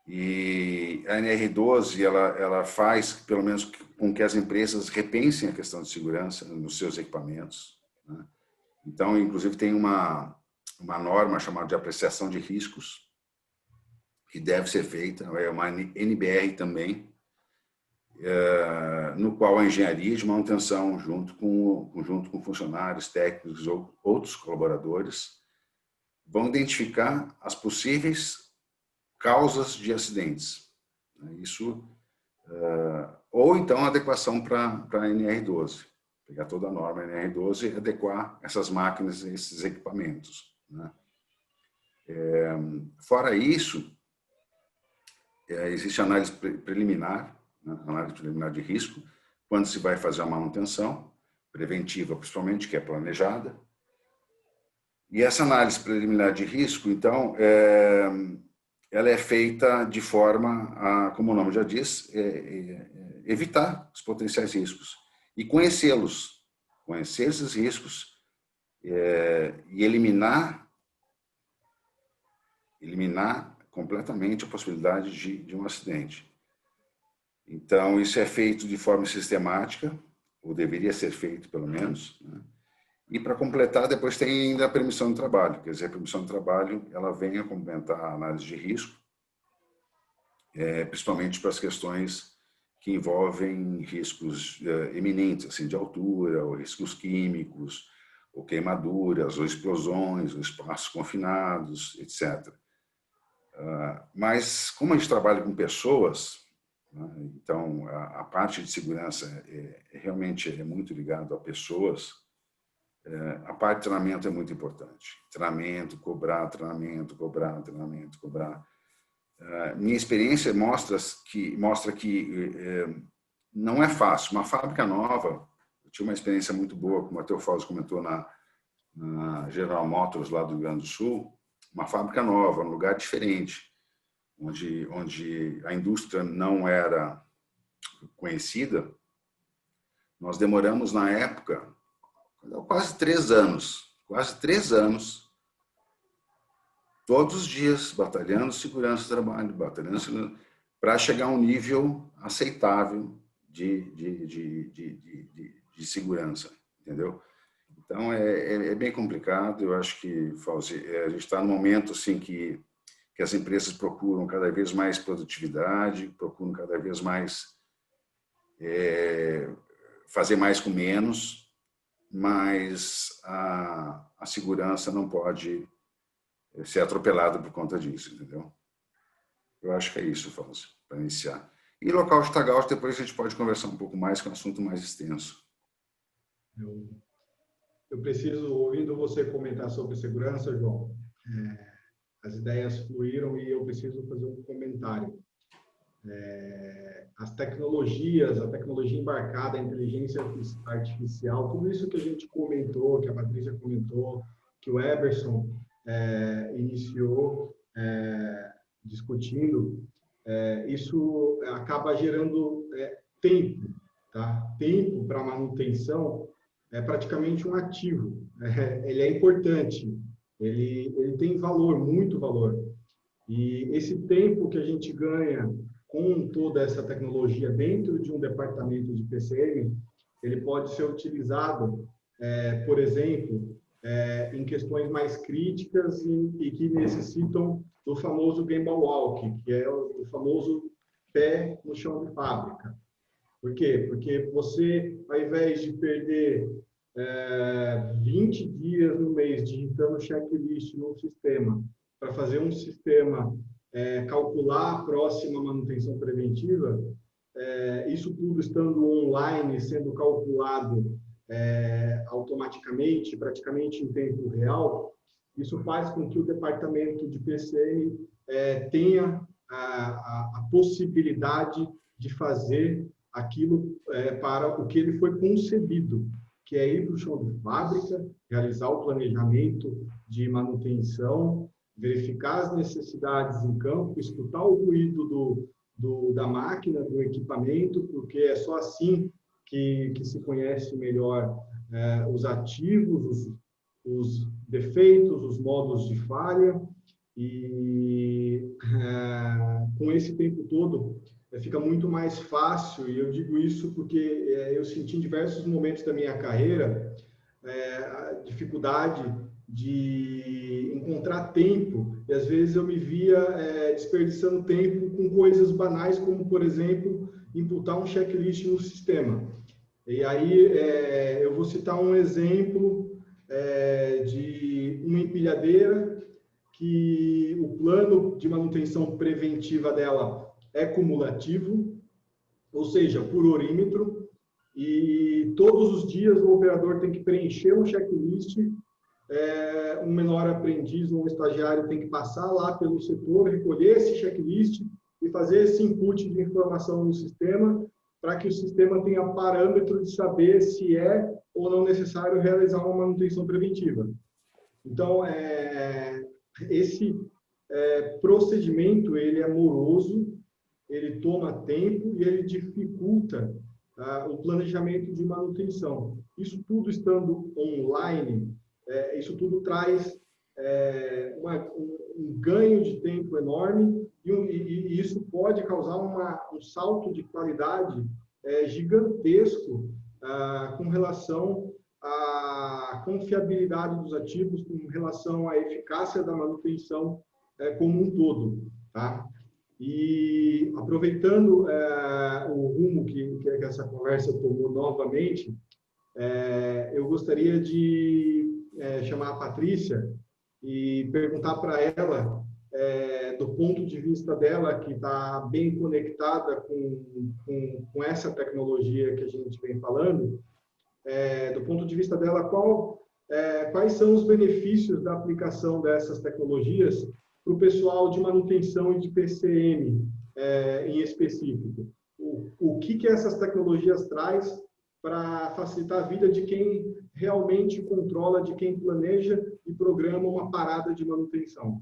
E a NR12, ela faz, pelo menos, com que as empresas repensem a questão de segurança nos seus equipamentos, né? Então, inclusive, tem uma norma chamada de apreciação de riscos, que deve ser feita, é uma NBR também, no qual a engenharia de manutenção, junto com funcionários, técnicos ou outros colaboradores, vão identificar as possíveis causas de acidentes. Isso, ou então a adequação para a NR12. Pegar toda a norma NR12 e adequar essas máquinas e esses equipamentos, né? Fora isso, existe análise preliminar, né? Análise preliminar de risco, quando se vai fazer a manutenção, preventiva principalmente, que é planejada. E essa análise preliminar de risco, então, ela é feita de forma a, como o nome já diz, evitar os potenciais riscos e conhecê-los, conhecer esses riscos e eliminar completamente a possibilidade de um acidente. Então, isso é feito de forma sistemática, ou deveria ser feito, pelo menos, né? E, para completar, depois tem ainda a permissão de trabalho. Quer dizer, a permissão de trabalho ela vem a complementar a análise de risco, principalmente para as questões que envolvem riscos eminentes, assim, de altura, ou riscos químicos, ou queimaduras, ou explosões, ou espaços confinados, etc. Mas, como a gente trabalha com pessoas, né, então a parte de segurança realmente é muito ligada a pessoas, a parte de treinamento é muito importante. Treinamento, cobrar. Minha experiência mostra que não é fácil. Uma fábrica nova, eu tive uma experiência muito boa, como o Matheus Fausto comentou, na General Motors, lá do Rio Grande do Sul, uma fábrica nova, um lugar diferente, onde a indústria não era conhecida. Nós demoramos, na época, quase 3 anos, todos os dias, batalhando segurança do trabalho, para chegar a um nível aceitável de segurança, entendeu? Então, é bem complicado. Eu acho que, Fauzi, a gente está num momento assim, que as empresas procuram cada vez mais produtividade, procuram cada vez mais fazer mais com menos, mas a segurança não pode ser atropelada por conta disso, entendeu? Eu acho que é isso, Fauzi, para iniciar. E local de tagout, depois a gente pode conversar um pouco mais, que é um assunto mais extenso. Eu preciso, ouvindo você comentar sobre segurança, João, as ideias fluíram e eu preciso fazer um comentário. As tecnologias, a tecnologia embarcada, a inteligência artificial, tudo isso que a gente comentou, que a Patrícia comentou, que o Eberson iniciou discutindo, isso acaba gerando tempo, tá? Tempo para manutenção é praticamente um ativo. Ele é importante, ele tem valor, muito valor. E esse tempo que a gente ganha com toda essa tecnologia dentro de um departamento de PCM, ele pode ser utilizado, por exemplo, em questões mais críticas e que necessitam do famoso Gemba Walk, que é o famoso pé no chão de fábrica. Por quê? Porque você, ao invés de perder 20 dias no mês digitando checklist no sistema, para fazer um sistema calcular a próxima manutenção preventiva, isso tudo estando online, sendo calculado automaticamente, praticamente em tempo real, isso faz com que o departamento de PCM tenha a possibilidade de fazer aquilo para o que ele foi concebido. que é ir para o chão de fábrica, realizar o planejamento de manutenção, verificar as necessidades em campo, escutar o ruído da máquina, do equipamento, porque é só assim que se conhece melhor os ativos, os defeitos, os modos de falha, e com esse tempo todo fica muito mais fácil, e eu digo isso porque eu senti em diversos momentos da minha carreira a dificuldade de encontrar tempo, e às vezes eu me via desperdiçando tempo com coisas banais, como, por exemplo, imputar um checklist no sistema. E aí eu vou citar um exemplo de uma empilhadeira que o plano de manutenção preventiva dela é cumulativo, ou seja, por horímetro, e todos os dias o operador tem que preencher um checklist, um menor aprendiz ou um estagiário tem que passar lá pelo setor, recolher esse checklist e fazer esse input de informação no sistema, para que o sistema tenha parâmetro de saber se é ou não necessário realizar uma manutenção preventiva. Então, esse procedimento, ele é moroso, ele toma tempo e ele dificulta o planejamento de manutenção. Isso tudo estando online, isso tudo traz um ganho de tempo enorme e isso pode causar um salto de qualidade gigantesco com relação à confiabilidade dos ativos, com relação à eficácia da manutenção como um todo, tá? E aproveitando o rumo que essa conversa tomou novamente, eu gostaria de chamar a Patrícia e perguntar para ela, do ponto de vista dela, que está bem conectada com essa tecnologia que a gente vem falando, do ponto de vista dela, quais são os benefícios da aplicação dessas tecnologias para o pessoal de manutenção e de PCM em específico? O que essas tecnologias traz para facilitar a vida de quem realmente controla, de quem planeja e programa uma parada de manutenção?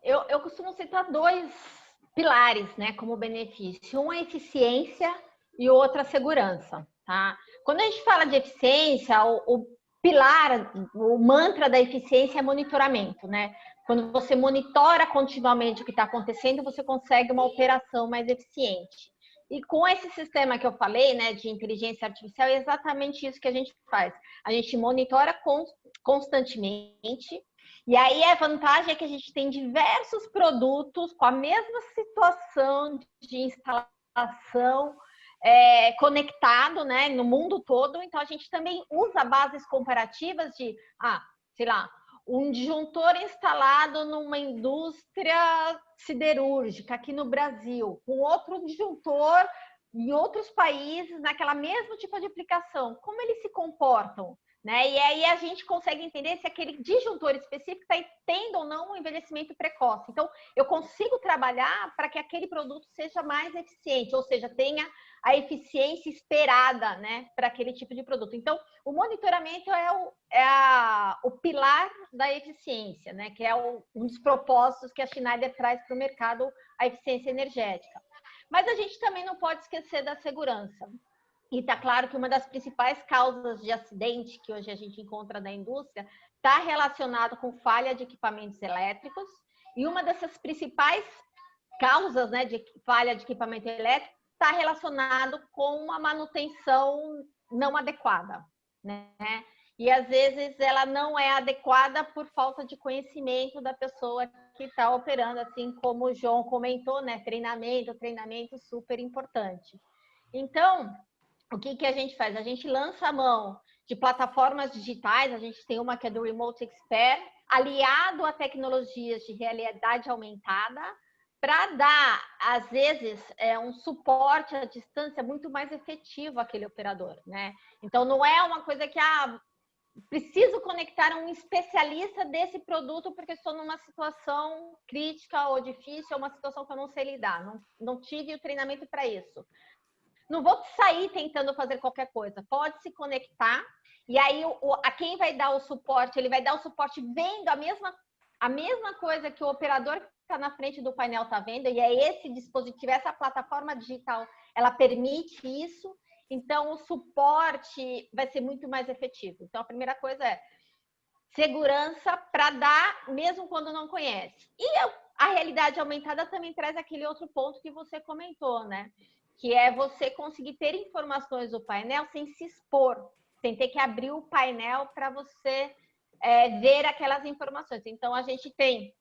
Eu costumo citar dois pilares, né, como benefício. Um é eficiência e o outro a segurança, tá? Quando a gente fala de eficiência, o pilar, o mantra da eficiência é monitoramento, né? Quando você monitora continuamente o que está acontecendo, você consegue uma operação mais eficiente. E com esse sistema que eu falei, né, de inteligência artificial, é exatamente isso que a gente faz. A gente monitora constantemente. E aí a vantagem é que a gente tem diversos produtos com a mesma situação de instalação conectado, né, no mundo todo. Então a gente também usa bases comparativas de, sei lá, um disjuntor instalado numa indústria siderúrgica aqui no Brasil, com outro disjuntor em outros países naquela mesmo tipo de aplicação. Como eles se comportam? Né? E aí a gente consegue entender se aquele disjuntor específico está tendo ou não um envelhecimento precoce. Então, eu consigo trabalhar para que aquele produto seja mais eficiente, ou seja, tenha a eficiência esperada, né, para aquele tipo de produto. Então, o monitoramento é o pilar da eficiência, né, que é um dos propósitos que a Schneider traz para o mercado, a eficiência energética. Mas a gente também não pode esquecer da segurança. E está claro que uma das principais causas de acidente que hoje a gente encontra na indústria está relacionado com falha de equipamentos elétricos. E uma dessas principais causas, né, de falha de equipamento elétrico está relacionado com uma manutenção não adequada, né? E às vezes ela não é adequada por falta de conhecimento da pessoa que está operando, assim como o João comentou, né? Treinamento super importante. Então, o que a gente faz? A gente lança a mão de plataformas digitais, a gente tem uma que é do Remote Expert, aliado a tecnologias de realidade aumentada, para dar, às vezes, um suporte à distância muito mais efetivo àquele operador, né? Então, não é uma coisa que, preciso conectar um especialista desse produto porque estou numa situação crítica ou difícil, ou uma situação que eu não sei lidar, não tive o treinamento para isso. não vou sair tentando fazer qualquer coisa. Pode se conectar e aí a quem vai dar o suporte, ele vai dar o suporte vendo a mesma coisa que o operador que está na frente do painel está vendo, e é esse dispositivo, essa plataforma digital, ela permite isso. Então, o suporte vai ser muito mais efetivo. Então, a primeira coisa é segurança para dar, mesmo quando não conhece. E a realidade aumentada também traz aquele outro ponto que você comentou, né? Que é você conseguir ter informações do painel sem se expor, sem ter que abrir o painel para você ver aquelas informações. Então, a gente tem,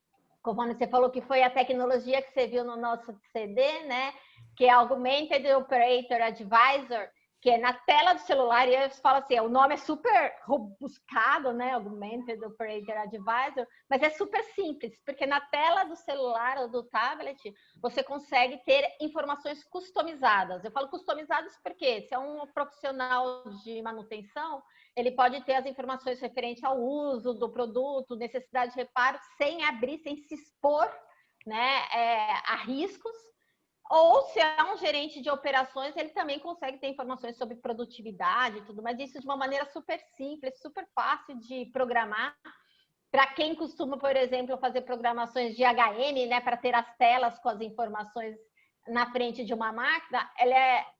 como você falou que foi a tecnologia que você viu no nosso CD, né? Que é Augmented Operator Advisor, que é na tela do celular, e eu falo assim, o nome é super robuscado, né? Augmented Operator Advisor, mas é super simples, porque na tela do celular ou do tablet, você consegue ter informações customizadas. Eu falo customizadas porque se é um profissional de manutenção, ele pode ter as informações referentes ao uso do produto, necessidade de reparo, sem abrir, sem se expor, né, a riscos. Ou se é um gerente de operações, ele também consegue ter informações sobre produtividade e tudo, mas isso de uma maneira super simples, super fácil de programar. Para quem costuma, por exemplo, fazer programações de HM, né, para ter as telas com as informações na frente de uma máquina,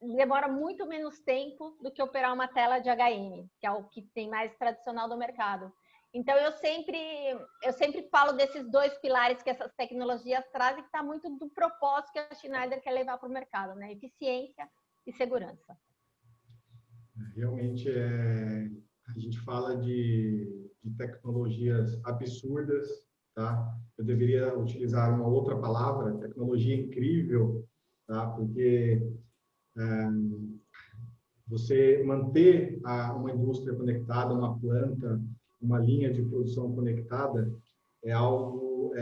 demora muito menos tempo do que operar uma tela de HM, que é o que tem mais tradicional do mercado. Então, eu sempre falo desses dois pilares que essas tecnologias trazem, que está muito do propósito que a Schneider quer levar para o mercado, né? Eficiência e segurança. Realmente, a gente fala de tecnologias absurdas, tá? Eu deveria utilizar uma outra palavra, tecnologia incrível, tá? Porque você manter uma indústria conectada, uma planta, uma linha de produção conectada, é algo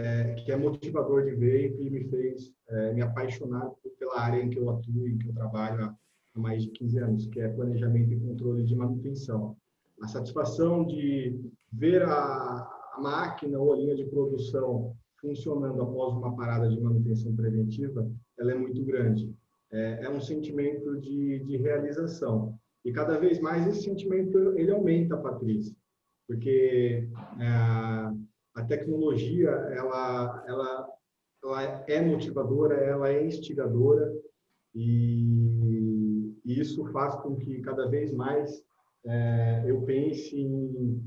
que é motivador de ver e que me fez me apaixonar pela área em que eu atuo, em que eu trabalho há mais de 15 anos, que é planejamento e controle de manutenção. A satisfação de ver a máquina ou a linha de produção funcionando após uma parada de manutenção preventiva, ela é muito grande. É um sentimento de realização. E cada vez mais esse sentimento ele aumenta, Patrícia, porque a tecnologia ela é motivadora, ela é instigadora, e isso faz com que cada vez mais eu pense em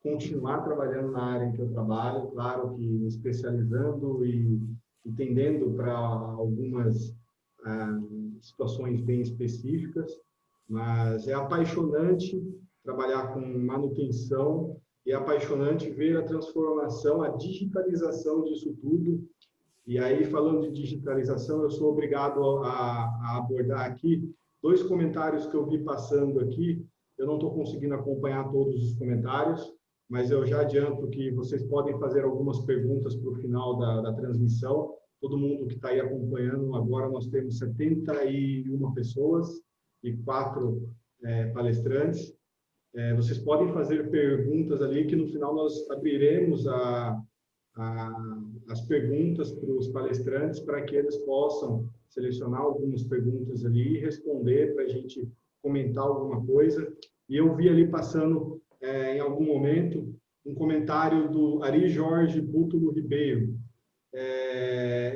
continuar trabalhando na área em que eu trabalho, claro que me especializando e tendendo para algumas situações bem específicas, mas é apaixonante trabalhar com manutenção e é apaixonante ver a transformação, a digitalização disso tudo. E aí, falando de digitalização, eu sou obrigado a abordar aqui dois comentários que eu vi passando aqui. Eu não estou conseguindo acompanhar todos os comentários, mas eu já adianto que vocês podem fazer algumas perguntas para o final da transmissão. Todo mundo que está aí acompanhando, agora nós temos 71 pessoas e 4 palestrantes. Vocês podem fazer perguntas ali, que no final nós abriremos as perguntas para os palestrantes, para que eles possam selecionar algumas perguntas ali e responder, para a gente comentar alguma coisa. E eu vi ali passando, em algum momento, um comentário do Ari Jorge Bútulo Ribeiro.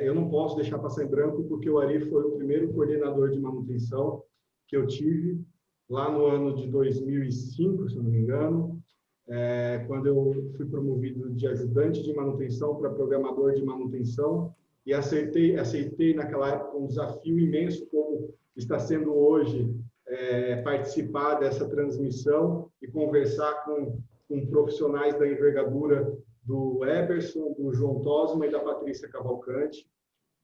Eu não posso deixar passar em branco, porque o Ari foi o primeiro coordenador de manutenção que eu tive lá no ano de 2005, se não me engano, quando eu fui promovido de ajudante de manutenção para programador de manutenção, e aceitei naquela época um desafio imenso, como está sendo hoje, participar dessa transmissão e conversar com profissionais da envergadura do Eberson, do João Tosma e da Patrícia Cavalcante.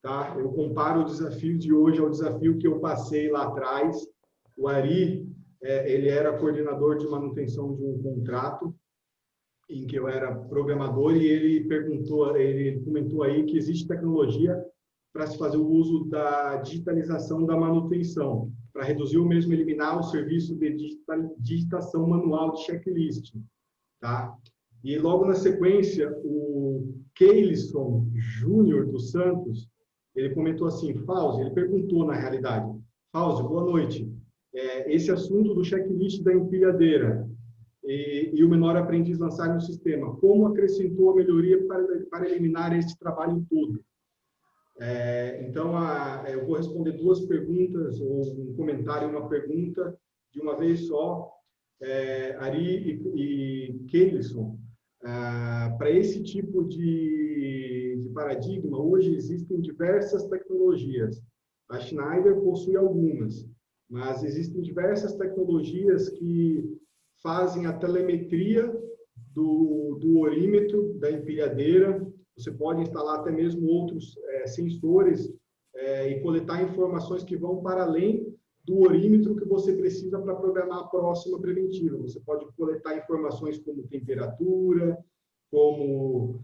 Tá? Eu comparo o desafio de hoje ao desafio que eu passei lá atrás. O Ari, ele era coordenador de manutenção de um contrato em que eu era programador, e ele comentou aí que existe tecnologia para se fazer o uso da digitalização da manutenção, para reduzir ou mesmo eliminar o serviço de digitação manual de checklist. Tá? E logo na sequência, o Keilson Júnior dos Santos, ele comentou assim, Fauzi, ele perguntou na realidade, House, boa noite. Esse assunto do checklist da empilhadeira e o menor aprendiz lançar no sistema, como acrescentou a melhoria para eliminar esse trabalho todo? Então, eu vou responder duas perguntas, ou um comentário e uma pergunta, de uma vez só. Ari e Keilson, para esse tipo de paradigma, hoje existem diversas tecnologias. A Schneider possui algumas, mas existem diversas tecnologias que fazem a telemetria do orímetro, da empilhadeira. Você pode instalar até mesmo outros sensores e coletar informações que vão para além do orímetro que você precisa para programar a próxima preventiva. Você pode coletar informações como temperatura, como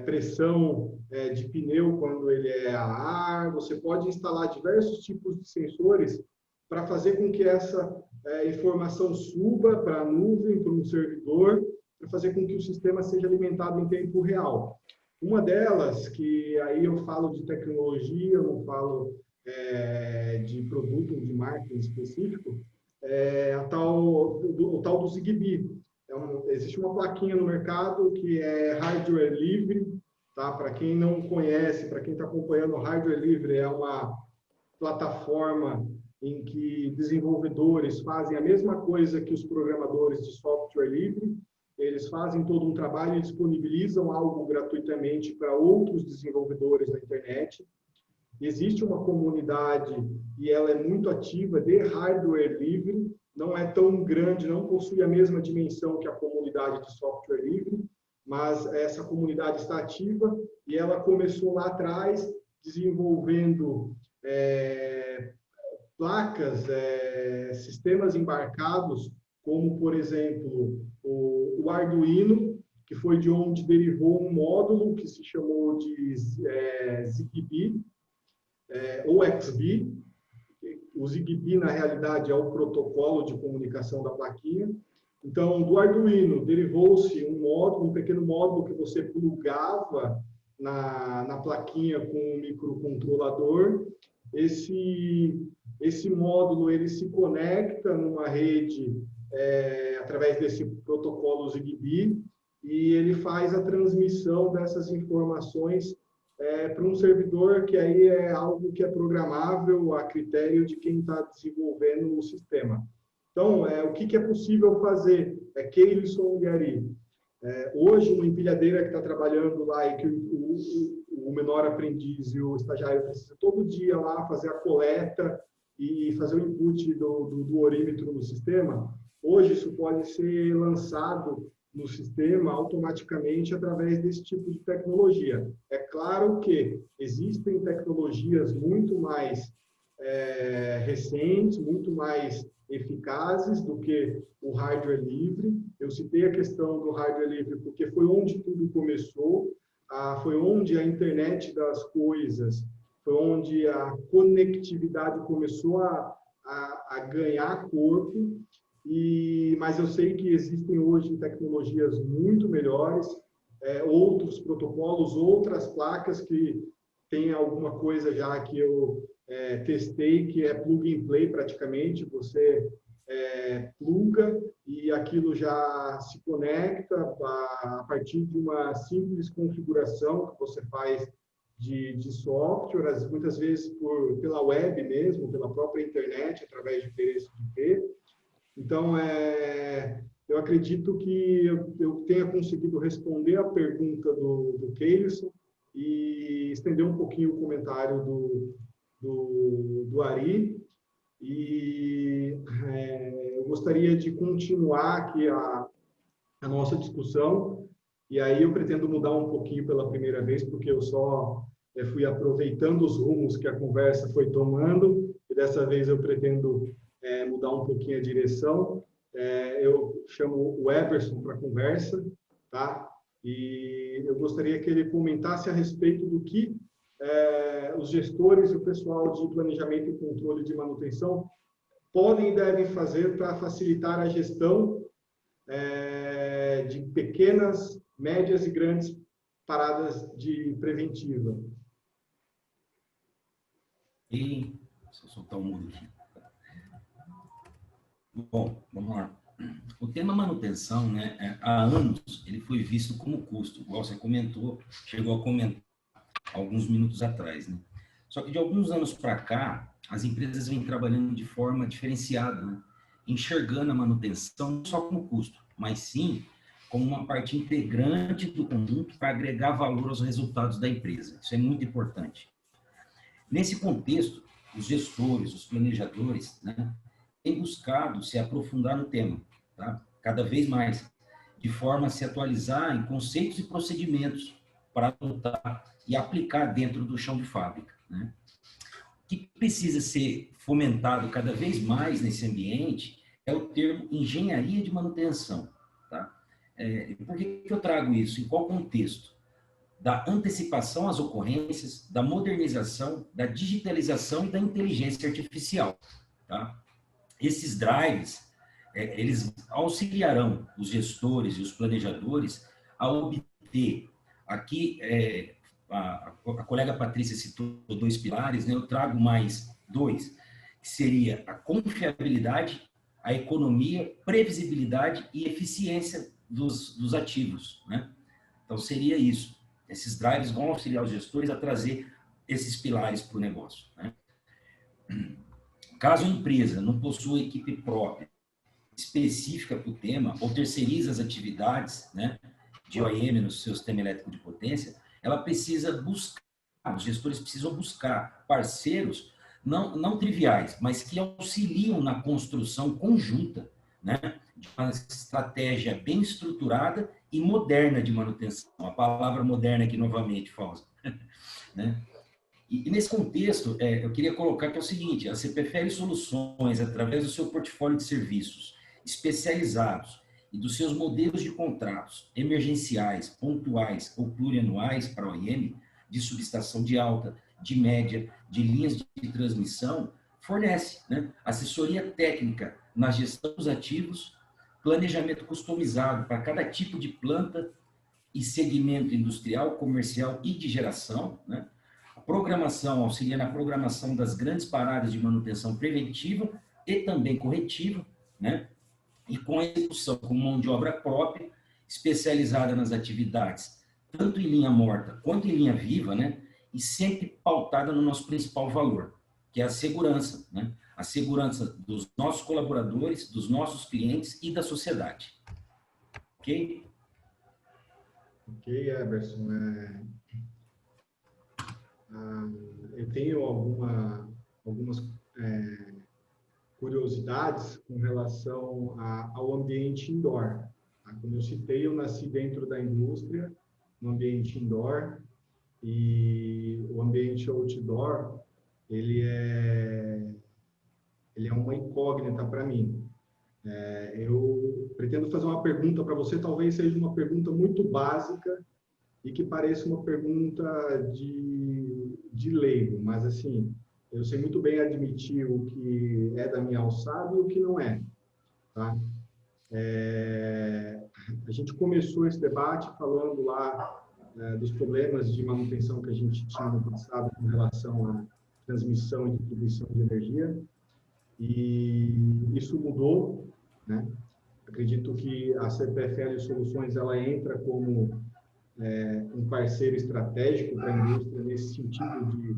pressão de pneu quando ele é a ar. Você pode instalar diversos tipos de sensores para fazer com que essa informação suba para a nuvem, para um servidor, para fazer com que o sistema seja alimentado em tempo real. Uma delas, que aí eu falo de tecnologia, eu não falo de produto ou de marketing específico, o tal do Zigbee. Existe uma plaquinha no mercado que é hardware livre, tá? Para quem não conhece, para quem está acompanhando, hardware livre é uma plataforma em que desenvolvedores fazem a mesma coisa que os programadores de software livre. Eles fazem todo um trabalho e disponibilizam algo gratuitamente para outros desenvolvedores na internet. Existe uma comunidade e ela é muito ativa de hardware livre, não é tão grande, não possui a mesma dimensão que a comunidade de software livre, mas essa comunidade está ativa e ela começou lá atrás desenvolvendo placas, sistemas embarcados, como, por exemplo, o Arduino, que foi de onde derivou um módulo que se chamou de Zigbee, ou XBee. O Zigbee, na realidade, é o protocolo de comunicação da plaquinha. Então, do Arduino, derivou-se um módulo, um pequeno módulo que você plugava na plaquinha com um microcontrolador. Esse módulo ele se conecta numa rede através desse protocolo Zigbee e ele faz a transmissão dessas informações para um servidor, que aí é algo que é programável a critério de quem está desenvolvendo o sistema. Então, o que é possível fazer? Keilson e Ari. Hoje, uma empilhadeira que está trabalhando lá e que o menor aprendiz e o estagiário precisa todo dia lá fazer a coleta e fazer o input do orímetro no sistema, hoje isso pode ser lançado no sistema automaticamente através desse tipo de tecnologia. É claro que existem tecnologias muito mais recentes, muito mais eficazes do que o hardware livre. Eu citei a questão do hardware livre porque foi onde tudo começou, foi onde a internet das coisas, foi onde a conectividade começou a ganhar corpo. Mas eu sei que existem hoje tecnologias muito melhores, outros protocolos, outras placas que tem alguma coisa já que eu testei, que é plug and play praticamente. Você pluga e aquilo já se conecta a partir de uma simples configuração que você faz de software, muitas vezes pela web mesmo, pela própria internet, através de endereço de IP. Então, eu acredito que eu tenha conseguido responder a pergunta do Keilson e estender um pouquinho o comentário do Ari. E eu gostaria de continuar aqui a nossa discussão. E aí eu pretendo mudar um pouquinho pela primeira vez, porque eu só fui aproveitando os rumos que a conversa foi tomando. E dessa vez eu pretendo mudar um pouquinho a direção. Eu chamo o Everson para a conversa, tá? E eu gostaria que ele comentasse a respeito do que os gestores e o pessoal de planejamento e controle de manutenção podem e devem fazer para facilitar a gestão de pequenas, médias e grandes paradas de preventiva. E Se eu soltar o mudo aqui. Bom, vamos lá. O tema manutenção, né, há anos, ele foi visto como custo, igual você comentou, chegou a comentar alguns minutos atrás, né? Só que de alguns anos para cá, as empresas vêm trabalhando de forma diferenciada, né? Enxergando a manutenção não só como custo, mas sim como uma parte integrante do conjunto para agregar valor aos resultados da empresa. Isso é muito importante. Nesse contexto, os gestores, os planejadores, né, têm buscado se aprofundar no tema, tá? Cada vez mais, de forma a se atualizar em conceitos e procedimentos para adotar e aplicar dentro do chão de fábrica, né? O que precisa ser fomentado cada vez mais nesse ambiente é o termo engenharia de manutenção, tá? Por que eu trago isso? Em qual contexto? Da antecipação às ocorrências, da modernização, da digitalização e da inteligência artificial, tá? Esses drives, eles auxiliarão os gestores e os planejadores a obter, aqui, a colega Patrícia citou 2 pilares, né? Eu trago mais 2, que seria a confiabilidade, a economia, previsibilidade e eficiência dos ativos, né? Então, seria isso. Esses drives vão auxiliar os gestores a trazer esses pilares para o negócio, né? Caso a empresa não possua equipe própria específica para o tema ou terceiriza as atividades, né, de OEM no seu sistema elétrico de potência, ela precisa buscar, os gestores precisam buscar parceiros não triviais, mas que auxiliam na construção conjunta, né, de uma estratégia bem estruturada e moderna de manutenção. A palavra moderna aqui novamente, Fausto, né? E nesse contexto, eu queria colocar que é o seguinte: a CPFL Soluções, através do seu portfólio de serviços especializados e dos seus modelos de contratos emergenciais, pontuais ou plurianuais para a OEM, de subestação de alta, de média, de linhas de transmissão, fornece, né, assessoria técnica na gestão dos ativos, planejamento customizado para cada tipo de planta e segmento industrial, comercial e de geração, né? Programação, auxilia na programação das grandes paradas de manutenção preventiva e também corretiva, né? E com a execução com mão de obra própria, especializada nas atividades, tanto em linha morta quanto em linha viva, né? E sempre pautada no nosso principal valor, que é a segurança, né? A segurança dos nossos colaboradores, dos nossos clientes e da sociedade. Ok? Ok, Eberson. Eu tenho algumas curiosidades com relação ao ambiente indoor. Tá? Como eu citei, eu nasci dentro da indústria, no ambiente indoor, e o ambiente outdoor, ele é uma incógnita para mim. Eu pretendo fazer uma pergunta para você, talvez seja uma pergunta muito básica e que pareça uma pergunta de leigo, mas assim, eu sei muito bem admitir o que é da minha alçada e o que não é, tá? A gente começou esse debate falando lá dos problemas de manutenção que a gente tinha no passado com relação à transmissão e distribuição de energia, e isso mudou, né? Acredito que a CPFL Soluções ela entra como um parceiro estratégico para a indústria nesse sentido de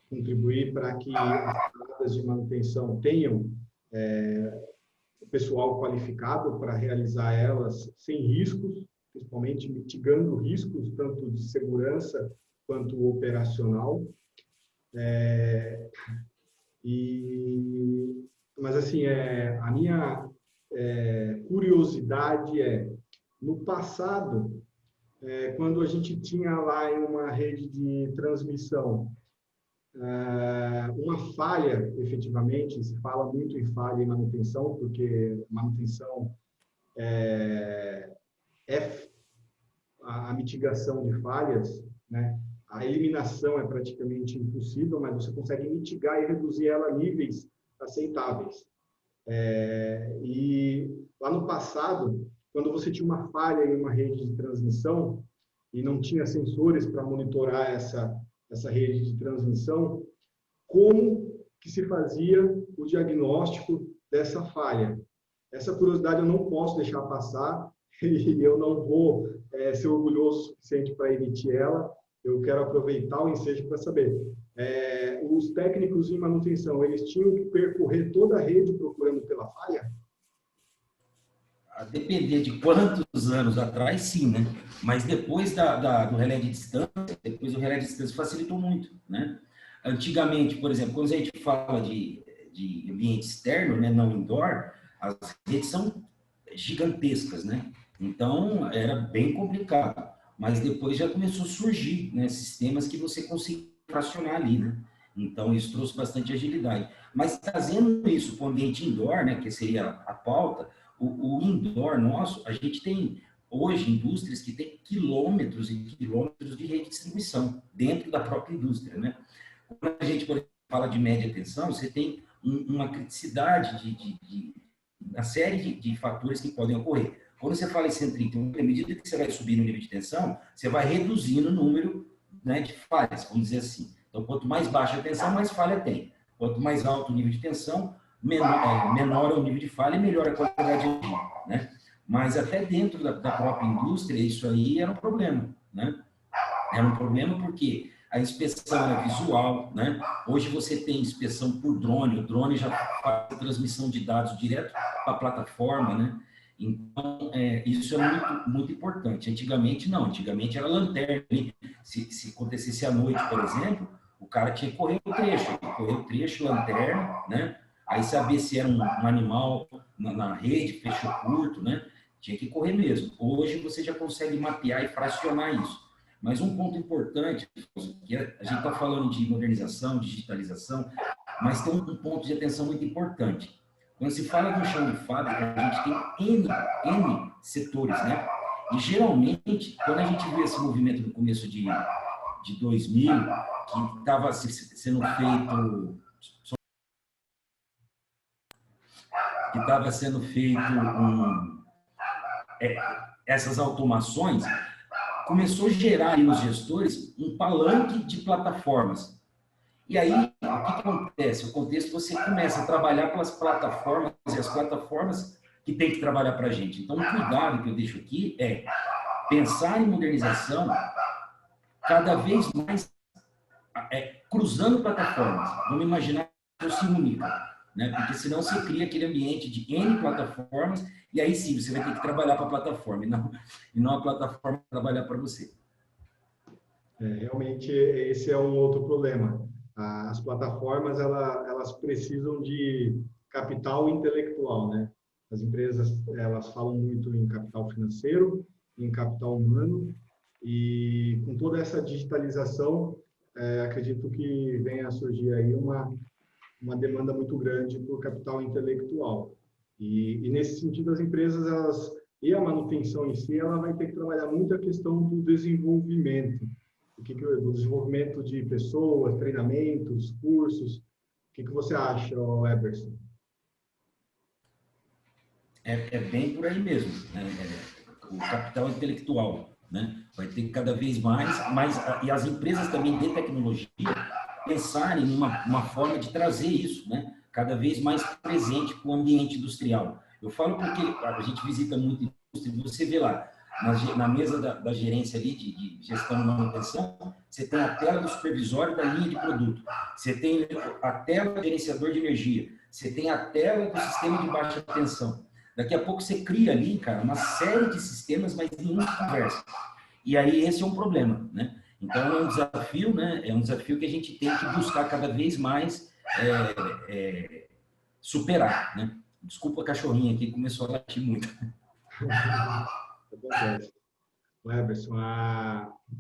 contribuir para que as paradas de manutenção tenham o pessoal qualificado para realizar elas sem riscos, principalmente mitigando riscos tanto de segurança quanto operacional. Mas assim, a minha curiosidade no passado, quando a gente tinha lá em uma rede de transmissão uma falha, efetivamente, se fala muito em falha e manutenção, porque manutenção é a mitigação de falhas, né? A eliminação é praticamente impossível, mas você consegue mitigar e reduzir ela a níveis aceitáveis. E lá no passado, quando você tinha uma falha em uma rede de transmissão e não tinha sensores para monitorar essa rede de transmissão, como que se fazia o diagnóstico dessa falha. Essa curiosidade eu não posso deixar passar e eu não vou ser orgulhoso o suficiente para emitir ela. Eu quero aproveitar o ensejo para saber. Os técnicos em manutenção, eles tinham que percorrer toda a rede procurando pela falha? A depender de quantos anos atrás, sim, né? Mas depois do relé de distância, depois do relé de distância facilitou muito, né? Antigamente, por exemplo, quando a gente fala de ambiente externo, né, não indoor, as redes são gigantescas, né? Então, era bem complicado. Mas depois já começou a surgir, né, sistemas que você conseguia fracionar ali, né? Então, isso trouxe bastante agilidade. Mas trazendo isso para o ambiente indoor, né, que seria a pauta, o indoor nosso, a gente tem hoje indústrias que têm quilômetros e quilômetros de rede de distribuição dentro da própria indústria, né? Quando a gente, por exemplo, fala de média tensão, você tem uma criticidade de uma série de fatores que podem ocorrer. Quando você fala em 130, à medida que você vai subir no nível de tensão, você vai reduzindo o número, né, de falhas, vamos dizer assim. Então, quanto mais baixa a tensão, mais falha tem. Quanto mais alto o nível de tensão, menor é o nível de falha e melhor a qualidade de energia, né? Mas até dentro da própria indústria, isso aí era um problema, né? Era um problema porque a inspeção era visual, né? Hoje você tem inspeção por drone, o drone já faz a transmissão de dados direto para a plataforma, né? Então, isso é muito, muito importante. Antigamente, não. Antigamente era lanterna. Se acontecesse à noite, por exemplo, o cara tinha que correr o trecho, lanterna, né? Aí saber se era um animal na rede, fechou curto, né? Tinha que correr mesmo. Hoje você já consegue mapear e fracionar isso. Mas um ponto importante, que a gente está falando de modernização, digitalização, mas tem um ponto de atenção muito importante. Quando se fala do chão de fábrica, a gente tem N setores, né? E geralmente, quando a gente vê esse movimento no começo de 2000, que estava sendo feito essas automações, começou a gerar aí nos gestores um palanque de plataformas. E aí, o que acontece? O contexto, você começa a trabalhar pelas plataformas e as plataformas que tem que trabalhar para a gente. Então, o cuidado que eu deixo aqui é pensar em modernização cada vez mais cruzando plataformas. Vamos imaginar que eu se única, né? Porque senão você cria aquele ambiente de N plataformas e aí sim, você vai ter que trabalhar para a plataforma e não a plataforma trabalhar para você. Realmente, esse é um outro problema. As plataformas, elas precisam de capital intelectual, né? As empresas, elas falam muito em capital financeiro, em capital humano, e com toda essa digitalização, acredito que venha a surgir aí uma demanda muito grande por capital intelectual. E nesse sentido, as empresas, e a manutenção em si, ela vai ter que trabalhar muito a questão do desenvolvimento. Do desenvolvimento de pessoas, treinamentos, cursos. O que você acha, Eberson? É bem por aí mesmo, né? O capital intelectual, né? Vai ter cada vez mais, e as empresas também de tecnologia pensarem numa forma de trazer isso, né? Cada vez mais presente para o ambiente industrial. Eu falo porque a gente visita muito indústria, você vê lá, na mesa da gerência ali de gestão e manutenção, você tem a tela do supervisório da linha de produto, você tem a tela do gerenciador de energia, você tem a tela do sistema de baixa tensão. Daqui a pouco você cria ali, cara, uma série de sistemas, mas nenhum conversa. E aí esse é um problema, né? Então é um desafio, né? É um desafio que a gente tem que buscar cada vez mais superar, né? Desculpa a cachorrinha aqui, começou a latir muito. Acontece. Eberson,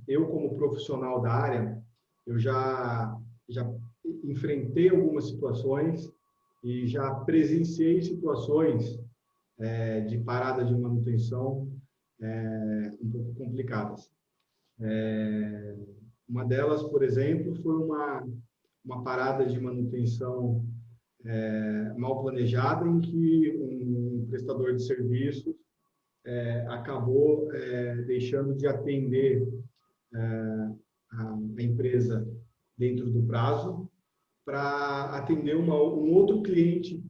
eu como profissional da área, eu já enfrentei algumas situações e já presenciei situações de parada de manutenção um pouco complicadas. Uma delas, por exemplo, foi uma parada de manutenção mal planejada, em que um prestador de serviços acabou deixando de atender a empresa dentro do prazo, para atender um outro cliente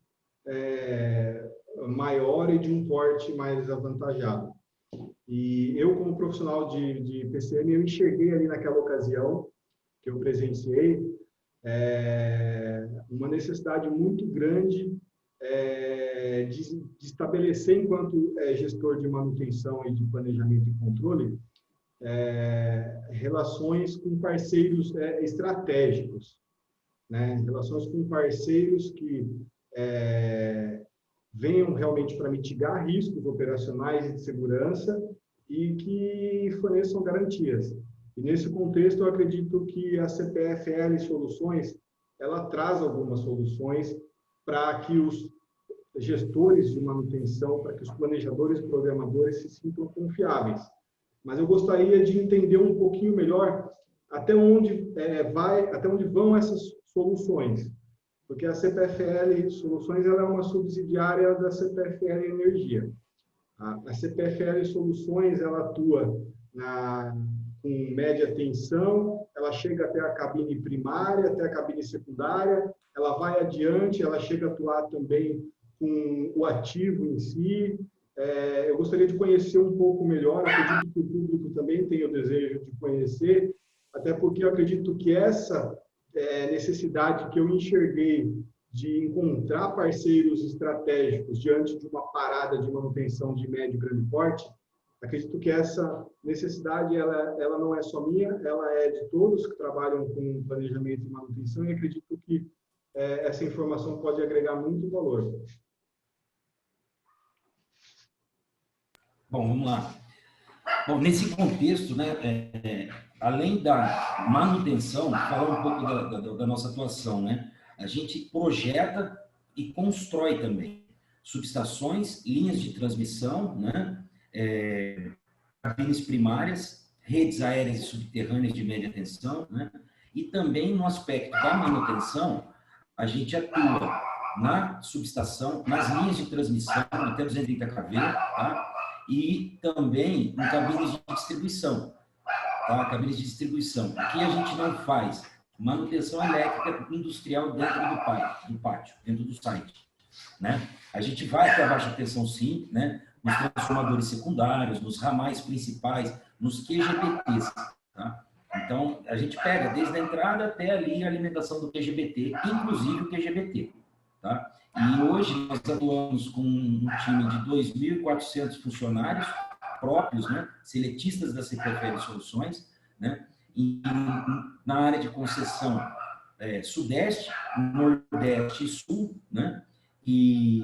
maior e de um porte mais avantajado. E eu, como profissional de PCM, eu enxerguei ali naquela ocasião que eu presenciei uma necessidade muito grande de estabelecer, enquanto gestor de manutenção e de planejamento e controle, relações com parceiros estratégicos, né? Relações com parceiros que venham realmente para mitigar riscos operacionais e de segurança e que forneçam garantias. E nesse contexto, eu acredito que a CPFL Soluções, ela traz algumas soluções para que os gestores de manutenção, para que os planejadores e programadores se sintam confiáveis. Mas eu gostaria de entender um pouquinho melhor até onde vão essas soluções. Porque a CPFL Soluções ela é uma subsidiária da CPFL Energia. A CPFL Soluções ela atua com média tensão, ela chega até a cabine primária, até a cabine secundária, ela vai adiante, ela chega a atuar também com o ativo em si. Eu gostaria de conhecer um pouco melhor, acredito que o público também tem o desejo de conhecer, até porque eu acredito que essa necessidade que eu enxerguei de encontrar parceiros estratégicos diante de uma parada de manutenção de médio e grande porte, acredito que essa necessidade ela não é só minha, ela é de todos que trabalham com planejamento e manutenção, e acredito que essa informação pode agregar muito valor. Bom, vamos lá. Bom, nesse contexto, né, além da manutenção, falar um pouco da nossa atuação, né? A gente projeta e constrói também subestações, linhas de transmissão, né? Cabines primárias, redes aéreas e subterrâneas de média tensão, né? E também no aspecto da manutenção, a gente atua na subestação, nas linhas de transmissão, até 230 kV, tá? E também em cabines de distribuição, tá? Cabines de distribuição. Aqui a gente não faz manutenção elétrica industrial dentro do pátio, dentro do site, né? A gente vai até a baixa tensão, sim, né? Nos transformadores secundários, nos ramais principais, nos QGBTs, tá? Então, a gente pega desde a entrada até ali a alimentação do QGBT, inclusive o QGBT, tá? E hoje nós atuamos com um time de 2.400 funcionários próprios, né? Seletistas da CPFL Soluções, né? E na área de concessão Sudeste, Nordeste e Sul, né? E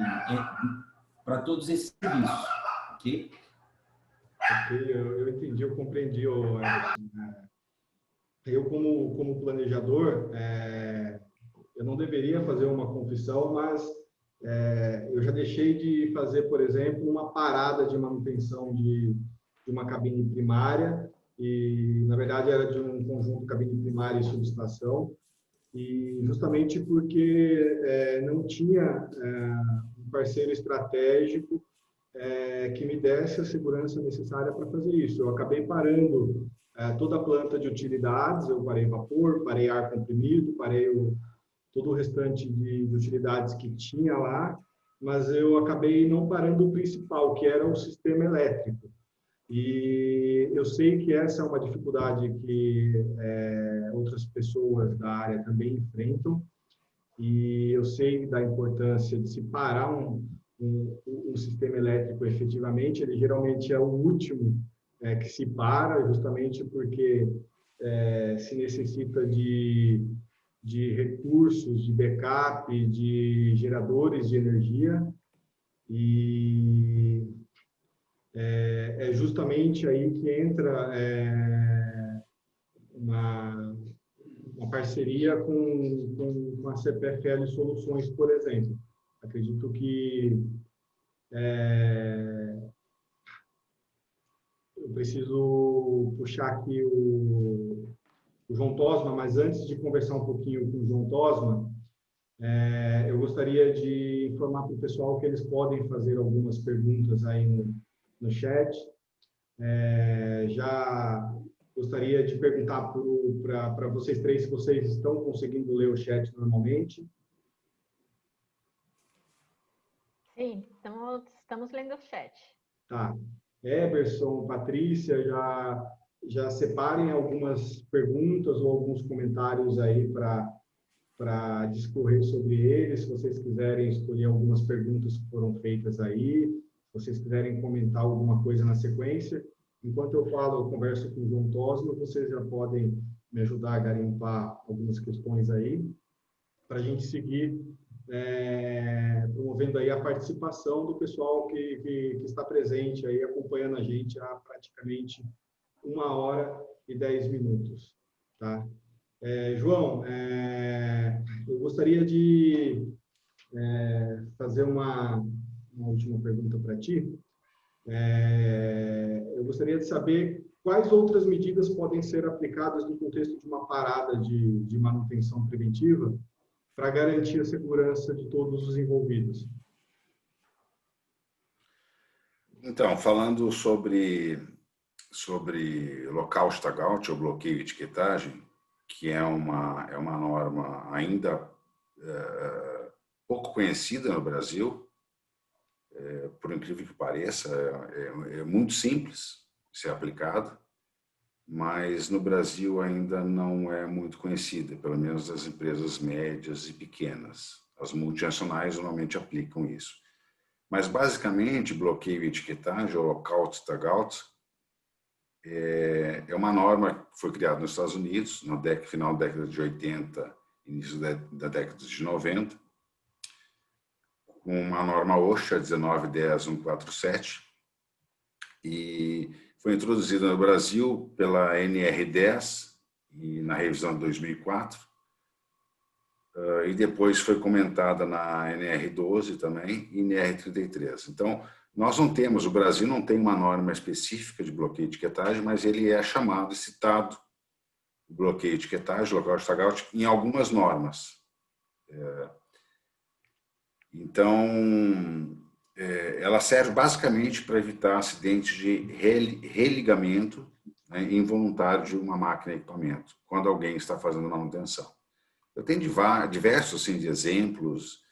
para todos esses serviços, ok? Ok, eu entendi, eu compreendi, Anderson. Eu, como planejador, eu não deveria fazer uma confissão, mas eu já deixei de fazer, por exemplo, uma parada de manutenção de uma cabine primária, e, na verdade, era de um conjunto cabine primária e subestação, e justamente porque não tinha um parceiro estratégico que me desse a segurança necessária para fazer isso. Eu acabei parando toda a planta de utilidades, eu parei vapor, parei ar comprimido, parei todo o restante de utilidades que tinha lá, mas eu acabei não parando o principal, que era o sistema elétrico. E eu sei que essa é uma dificuldade que outras pessoas da área também enfrentam, e eu sei da importância de se parar um sistema elétrico efetivamente. Ele geralmente é o último que se para, justamente porque se necessita de recursos, de backup, de geradores de energia, e é justamente aí que entra uma parceria com a CPFL Soluções, por exemplo. Acredito que eu preciso puxar aqui o João Tosma, mas antes de conversar um pouquinho com o João Tosma, eu gostaria de informar para o pessoal que eles podem fazer algumas perguntas aí no chat. Já Gostaria de perguntar para vocês três se vocês estão conseguindo ler o chat normalmente. Sim, estamos lendo o chat. Tá. Eberson, Patrícia, já separem algumas perguntas ou alguns comentários aí para discorrer sobre eles. Se vocês quiserem escolher algumas perguntas que foram feitas aí, se vocês quiserem comentar alguma coisa na sequência. Enquanto eu converso com o João Tosma, vocês já podem me ajudar a garimpar algumas questões aí, para a gente seguir promovendo aí a participação do pessoal que está presente aí, acompanhando a gente há praticamente 1h10, tá? João, eu gostaria de fazer uma última pergunta para ti. Eu gostaria de saber quais outras medidas podem ser aplicadas no contexto de uma parada de manutenção preventiva para garantir a segurança de todos os envolvidos. Então, falando sobre local tagout ou bloqueio de etiquetagem, que é uma norma ainda pouco conhecida no Brasil, por incrível que pareça, é muito simples de ser aplicada, mas no Brasil ainda não é muito conhecida, pelo menos das empresas médias e pequenas. As multinacionais normalmente aplicam isso. Mas, basicamente, bloqueio e etiquetagem, ou lockout tagout, é uma norma que foi criada nos Estados Unidos, no final da década de 80, início da década de 90, com uma norma OSHA 19.10.147, e foi introduzida no Brasil pela NR10 e na revisão de 2004, e depois foi comentada na NR12 também e NR33. Então, o Brasil não tem uma norma específica de bloqueio de etiquetagem, mas ele é chamado e citado, o bloqueio de etiquetagem, local tagout, em algumas normas. Então, ela serve basicamente para evitar acidentes de religamento, né, involuntário de uma máquina e equipamento, quando alguém está fazendo manutenção. Eu tenho diversos assim, de exemplos,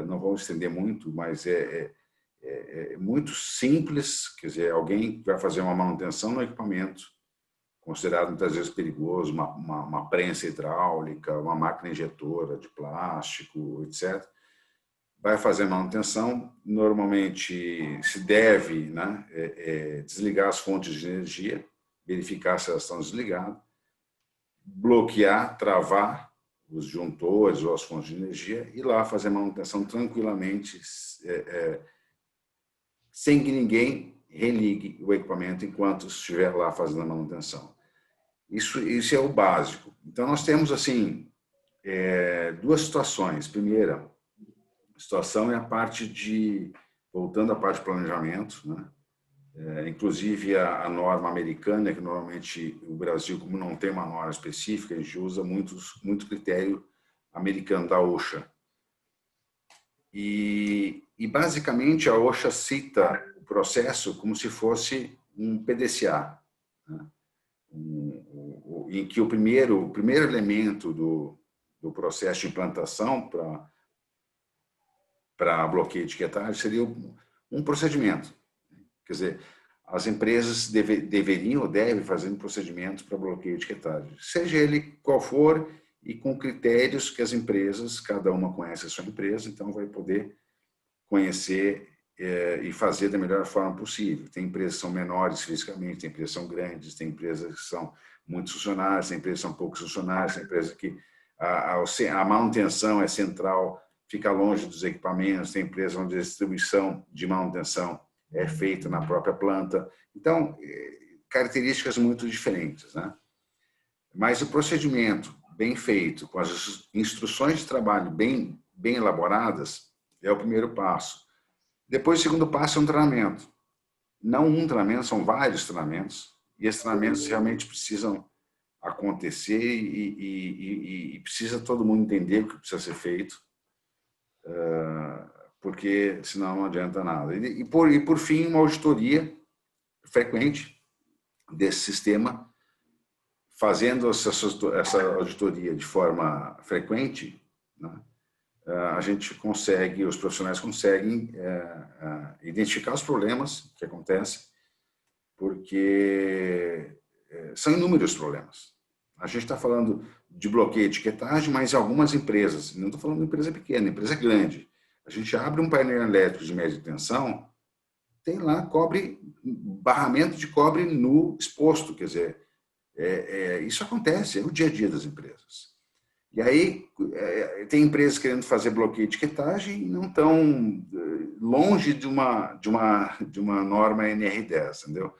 não vou estender muito, mas é muito simples, quer dizer, alguém vai fazer uma manutenção no equipamento, considerado muitas vezes perigoso, uma prensa hidráulica, uma máquina injetora de plástico, etc., vai fazer manutenção, normalmente se deve, né, desligar as fontes de energia, verificar se elas estão desligadas, bloquear, travar os disjuntores ou as fontes de energia e lá fazer manutenção tranquilamente, sem que ninguém religue o equipamento enquanto estiver lá fazendo a manutenção. Isso é o básico. Então, nós temos assim duas situações. Primeira situação é a parte voltando à parte de planejamento, né? Inclusive a norma americana, que normalmente o Brasil, como não tem uma norma específica, a gente usa muito critério americano da OSHA. E basicamente a OSHA cita o processo como se fosse um PDCA, né? Em que o primeiro elemento do processo de implantação para bloqueio de etiquetagem seria um procedimento. Quer dizer, as empresas deveriam ou devem fazer um procedimento para bloqueio de etiquetagem, seja ele qual for, e com critérios que as empresas, cada uma conhece a sua empresa, então vai poder conhecer e fazer da melhor forma possível. Tem empresas que são menores fisicamente, tem empresas que são grandes, tem empresas que são muitos funcionários, tem empresas que são poucos funcionários, tem empresas que a manutenção é central, fica longe dos equipamentos, tem empresas onde a distribuição de manutenção é feita na própria planta. Então, características muito diferentes, né? Mas o procedimento bem feito, com as instruções de trabalho bem elaboradas, é o primeiro passo. Depois, o segundo passo é um treinamento. Não um treinamento, são vários treinamentos, e esses treinamentos realmente precisam acontecer e precisa todo mundo entender o que precisa ser feito, porque senão não adianta nada. E por fim, uma auditoria frequente desse sistema fazendo essa auditoria de forma frequente, né, a gente consegue, os profissionais conseguem identificar os problemas que acontecem, porque são inúmeros problemas. A gente está falando de bloqueio de etiquetagem, mas em algumas empresas, não estou falando de empresa pequena, empresa grande. A gente abre um painel elétrico de média tensão, tem lá barramento de cobre nu exposto, quer dizer, isso acontece, é o dia a dia das empresas. E aí tem empresas querendo fazer bloqueio de etiquetagem e não estão longe de uma norma NR10, entendeu?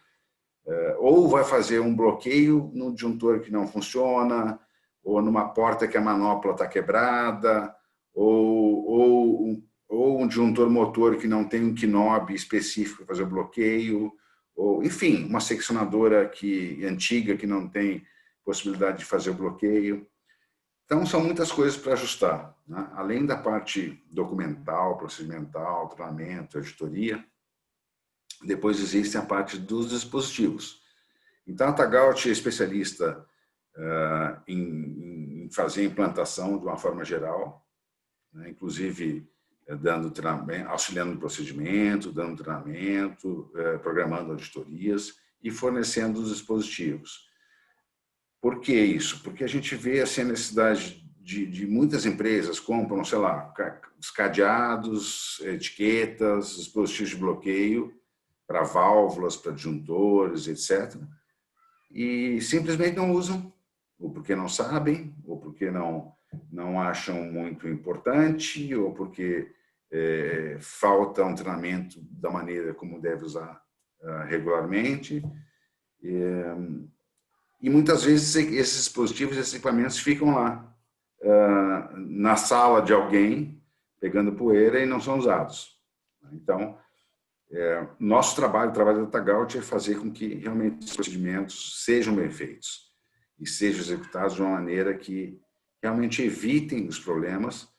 Ou vai fazer um bloqueio num disjuntor que não funciona, ou numa porta que a manopla está quebrada, ou um disjuntor motor que não tem um knob específico para fazer o bloqueio, ou, enfim, uma seccionadora antiga que não tem possibilidade de fazer o bloqueio. Então, são muitas coisas para ajustar, né? Além da parte documental, procedimental, treinamento, auditoria, depois existe a parte dos dispositivos. Então, a Tagout é especialista em fazer implantação de uma forma geral, né? Inclusive dando treinamento, auxiliando no procedimento, dando treinamento, programando auditorias e fornecendo os dispositivos. Por que isso? Porque a gente vê assim, a necessidade de muitas empresas compram, sei lá, os cadeados, etiquetas, dispositivos de bloqueio para válvulas, para disjuntores, etc. E simplesmente não usam, ou porque não sabem, ou porque não acham muito importante, ou porque falta um treinamento da maneira como deve usar regularmente. E muitas vezes esses dispositivos, esses equipamentos ficam lá na sala de alguém, pegando poeira e não são usados. Então, nosso trabalho, o trabalho da Tagout é fazer com que realmente os procedimentos sejam bem feitos e sejam executados de uma maneira que realmente evitem os problemas.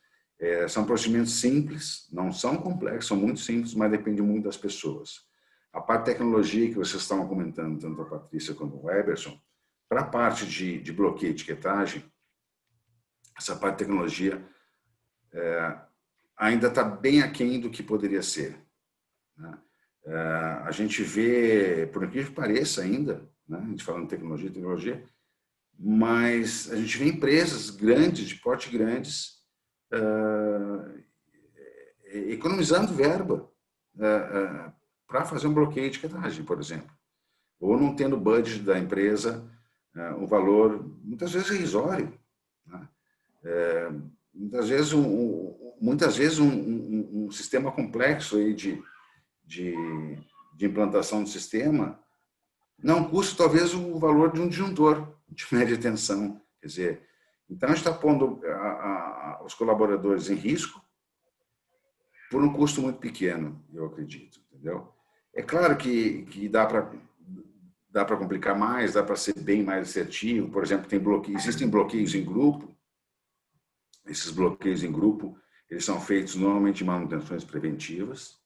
São procedimentos simples, não são complexos, são muito simples, mas depende muito das pessoas. A parte de tecnologia que vocês estavam comentando, tanto a Patrícia quanto o Eberson, para a parte de bloqueio e etiquetagem, essa parte de tecnologia ainda está bem aquém do que poderia ser, né? A gente vê, por incrível que pareça ainda, né? A gente falando de tecnologia, mas a gente vê empresas grandes, de porte grandes, economizando verba para fazer um bloqueio de etiquetagem, por exemplo. Ou não tendo budget da empresa um valor, muitas vezes, irrisório, né? Muitas vezes um sistema complexo aí de implantação do sistema não custa talvez o valor de um disjuntor de média tensão. Quer dizer, então a gente está pondo os colaboradores em risco por um custo muito pequeno, eu acredito, entendeu? É claro que dá para complicar mais, dá para ser bem mais assertivo. Por exemplo, existem bloqueios em grupo. Esses bloqueios em grupo, eles são feitos normalmente em manutenções preventivas,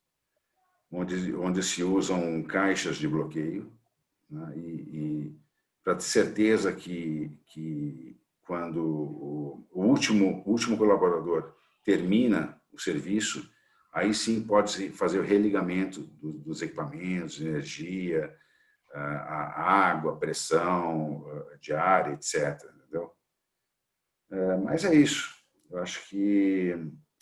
onde se usam caixas de bloqueio, né? E para ter certeza que quando o último colaborador termina o serviço, aí sim pode fazer o religamento dos equipamentos, energia, a água, a pressão diária, etc. Entendeu? Mas é isso. Eu acho que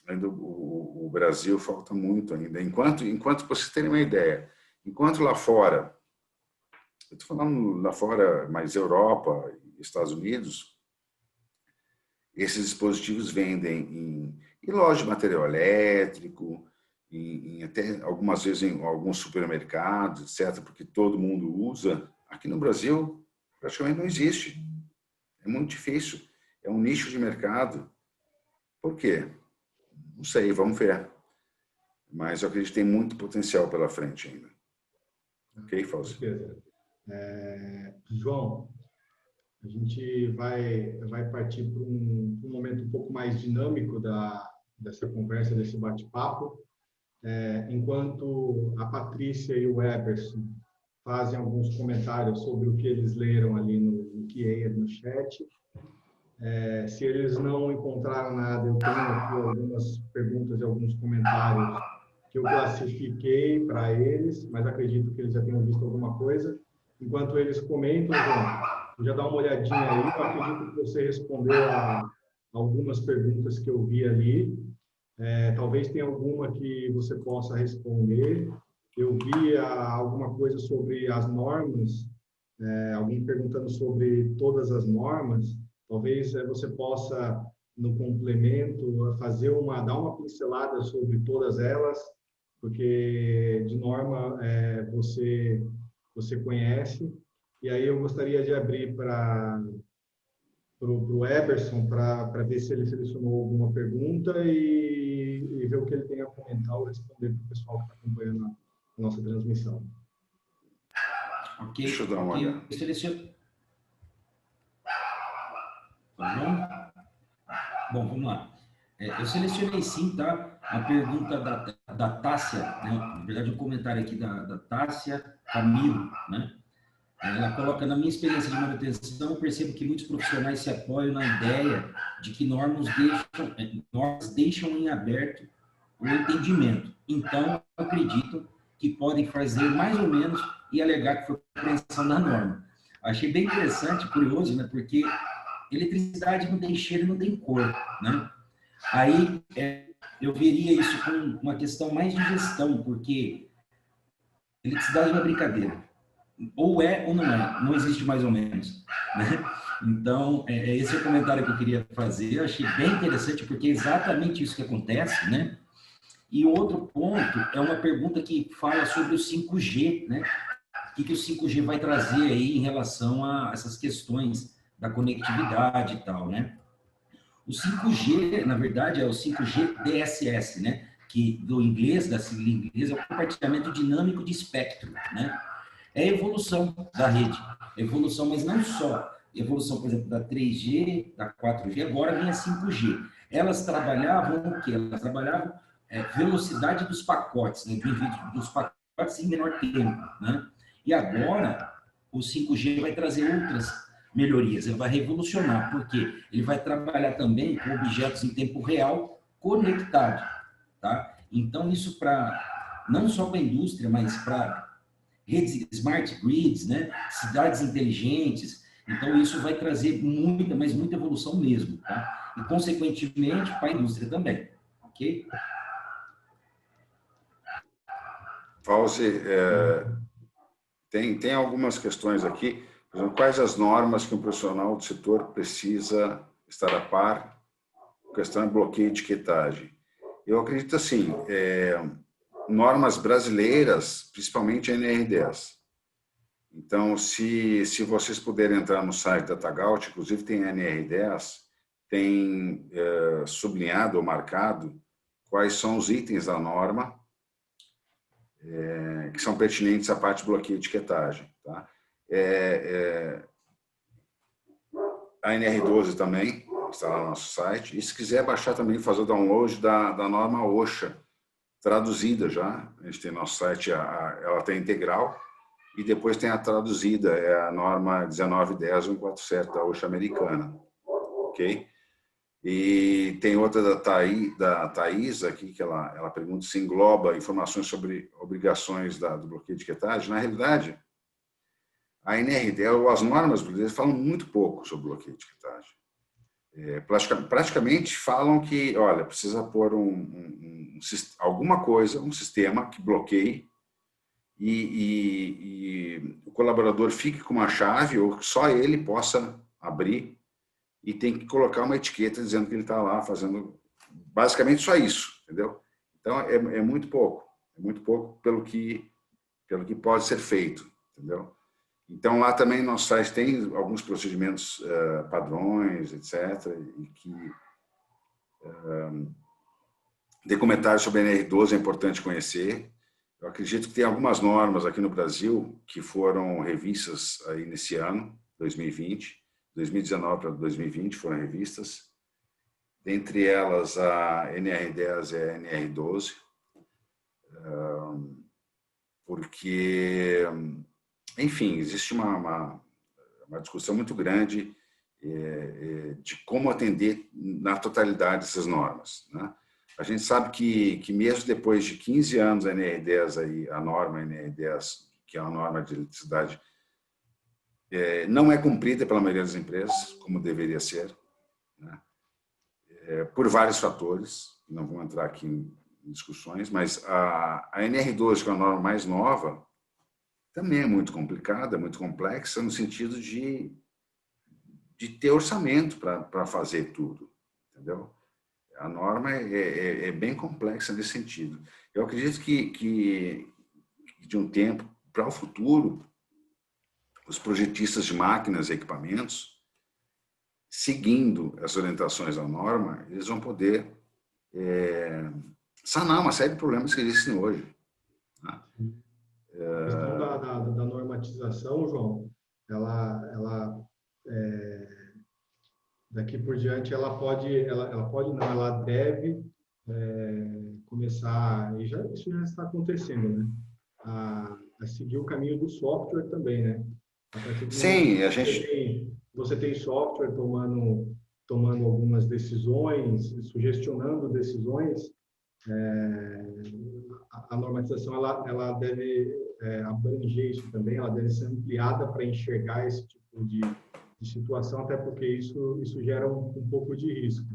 ainda o Brasil falta muito ainda. Enquanto vocês terem uma ideia, enquanto lá fora, eu estou falando lá fora, mas Europa e Estados Unidos, esses dispositivos vendem em loja de material elétrico, até algumas vezes em alguns supermercados, etc., porque todo mundo usa. Aqui no Brasil, praticamente não existe. É muito difícil. É um nicho de mercado. Por quê? Não sei, vamos ver. Mas eu acredito que tem muito potencial pela frente ainda. Ok, Fausto? João, a gente vai partir para um momento um pouco mais dinâmico dessa conversa, desse bate-papo. Enquanto a Patrícia e o Eberson fazem alguns comentários sobre o que eles leram ali no QA, no chat. Se eles não encontraram nada, eu tenho aqui algumas perguntas e alguns comentários que eu classifiquei para eles, mas acredito que eles já tenham visto alguma coisa. Enquanto eles comentam, João, já dá uma olhadinha aí. Eu acredito que você respondeu a algumas perguntas que eu vi ali. Talvez tenha alguma que você possa responder. Eu vi alguma coisa sobre as normas, alguém perguntando sobre todas as normas. Talvez você possa, no complemento, dar uma pincelada sobre todas elas, porque de norma você conhece. E aí eu gostaria de abrir para o Eberson, para ver se ele selecionou alguma pergunta e ver o que ele tem a comentar ou responder para o pessoal que está acompanhando a nossa transmissão. Ok. Deixa eu dar uma olhada. Bom, vamos lá. Eu selecionei sim, tá? A pergunta da Tássia, né? Na verdade, um comentário aqui da Tássia Camilo, né? Ela coloca, na minha experiência de manutenção, eu percebo que muitos profissionais se apoiam na ideia de que normas deixam em aberto o entendimento. Então, acreditam que podem fazer mais ou menos e alegar que foi compreensão da norma. Achei bem interessante, curioso, né? Porque eletricidade não tem cheiro e não tem cor, né? Aí, eu veria isso com uma questão mais de gestão, porque eletricidade não é brincadeira. Ou é ou não é, não existe mais ou menos, né? Então, esse é o comentário que eu queria fazer. Eu achei bem interessante, porque é exatamente isso que acontece, né? E outro ponto é uma pergunta que fala sobre o 5G, né? O que o 5G vai trazer aí em relação a essas questões da conectividade e tal, né? O 5G, na verdade, é o 5G DSS, né? Que do inglês, da sigla inglesa, é o compartilhamento dinâmico de espectro, né? É a evolução da rede. Evolução, mas não só. Evolução, por exemplo, da 3G, da 4G, agora vem a 5G. Elas trabalhavam o quê? Elas trabalhavam velocidade dos pacotes, né? Do envio dos pacotes em menor tempo, né? E agora, o 5G vai trazer outras melhorias. Ele vai revolucionar, porque ele vai trabalhar também com objetos em tempo real conectados, tá? Então, isso não só para a indústria, mas para redes, smart grids, né? Cidades inteligentes. Então, isso vai trazer muita, mas muita evolução mesmo, tá? E, consequentemente, para a indústria também, ok? Fauzi, tem algumas questões aqui. Por exemplo, quais as normas que um profissional do setor precisa estar a par? A questão é bloqueio de etiquetagem. Eu acredito assim, normas brasileiras, principalmente a NR10. Então, se vocês puderem entrar no site da Tagaut, inclusive tem a NR10, tem sublinhado ou marcado quais são os itens da norma que são pertinentes à parte de bloqueio de etiquetagem. Tá? A NR12 também está lá no nosso site. E se quiser baixar também, fazer o download da norma OSHA, traduzida já. A gente tem no nosso site, ela tem integral. E depois tem a traduzida, é a norma 1910-147 da OSHA americana. Ok? E tem outra da Thaís aqui, que ela pergunta se engloba informações sobre obrigações do bloqueio de etiquetagem. Na realidade, a NR10, ou as normas brasileiras, falam muito pouco sobre bloqueio de etiquetagem. Praticamente falam que, olha, precisa pôr alguma coisa, um sistema que bloqueie e o colaborador fique com uma chave ou que só ele possa abrir e tem que colocar uma etiqueta dizendo que ele está lá fazendo basicamente só isso, entendeu? Então, é muito pouco pelo que pode ser feito, entendeu? Então, lá também no nosso site tem alguns procedimentos padrões, etc., e que de comentários sobre a NR12 é importante conhecer. Eu acredito que tem algumas normas aqui no Brasil que foram revistas aí nesse ano, 2020, 2019 para 2020 foram revistas. Dentre elas, a NR10 e a NR12, porque enfim, existe uma discussão muito grande de como atender na totalidade essas normas, né? A gente sabe que mesmo depois de 15 anos a NR10, aí, a norma NR10, que é a norma de eletricidade, não é cumprida pela maioria das empresas, como deveria ser, né? Por vários fatores, não vou entrar aqui em discussões, mas a NR12, que é a norma mais nova, também é muito complicada, muito complexa, no sentido de ter orçamento para fazer tudo, entendeu? A norma é bem complexa nesse sentido. Eu acredito que de um tempo para o futuro, os projetistas de máquinas e equipamentos, seguindo as orientações da norma, eles vão poder sanar uma série de problemas que existem hoje, né? A questão da normatização, João, ela daqui por diante ela não, ela deve começar, e isso já está acontecendo, né? A seguir o caminho do software também, né? A partir do Sim, a momento gente... que você tem software tomando algumas decisões, sugestionando decisões, a normatização ela deve abranger isso também, ela deve ser ampliada para enxergar esse tipo de situação, até porque isso gera um pouco de risco.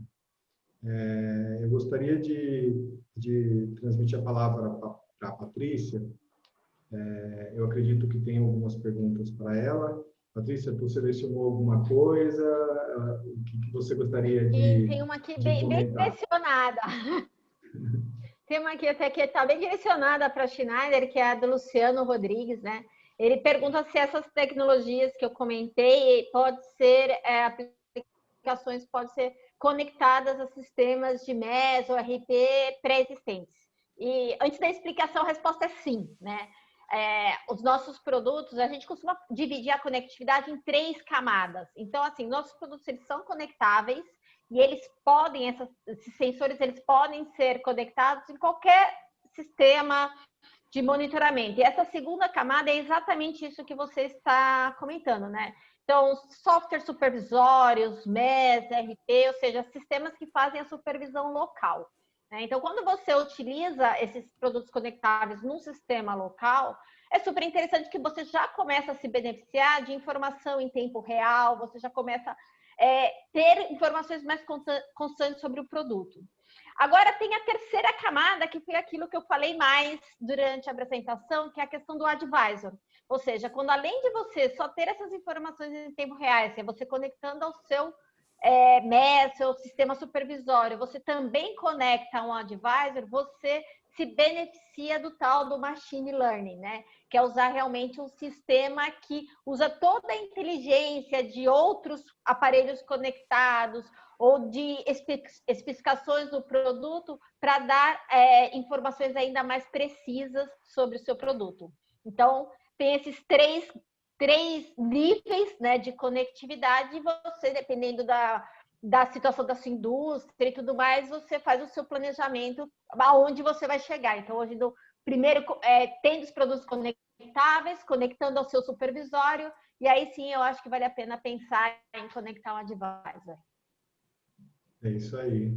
Eu gostaria de transmitir a palavra para a Patrícia. Eu acredito que tem algumas perguntas para ela. Patrícia, tu selecionou alguma coisa? O que você gostaria de tem uma aqui de bem comentar? direcionada. Tem uma aqui até que está bem direcionada para a Schneider, que é a do Luciano Rodrigues, né? Ele pergunta se essas tecnologias que eu comentei aplicações podem ser conectadas a sistemas de MES ou RP pré-existentes. E antes da explicação, a resposta é sim, né? Os nossos produtos, a gente costuma dividir a conectividade em 3 camadas. Então, assim, nossos produtos eles são conectáveis e eles podem, esses sensores, eles podem ser conectados em qualquer sistema de monitoramento. E essa segunda camada é exatamente isso que você está comentando, né? Então, software supervisórios, MES, RP, ou seja, sistemas que fazem a supervisão local. Então, quando você utiliza esses produtos conectáveis num sistema local, é super interessante que você já começa a se beneficiar de informação em tempo real, você já começa a ter informações mais constantes sobre o produto. Agora, tem a terceira camada, que foi aquilo que eu falei mais durante a apresentação, que é a questão do advisor. Ou seja, quando além de você só ter essas informações em tempo real, é você conectando ao seu MES, seu sistema supervisório, você também conecta um advisor, você se beneficia do tal do machine learning, né? Que é usar realmente um sistema que usa toda a inteligência de outros aparelhos conectados ou de especificações do produto para dar informações ainda mais precisas sobre o seu produto. Então, tem esses três níveis, né, de conectividade, e você, dependendo da situação da sua indústria e tudo mais, você faz o seu planejamento aonde você vai chegar. Então, hoje, primeiro, tendo os produtos conectáveis, conectando ao seu supervisório, e aí sim eu acho que vale a pena pensar em conectar um advisor. É isso aí.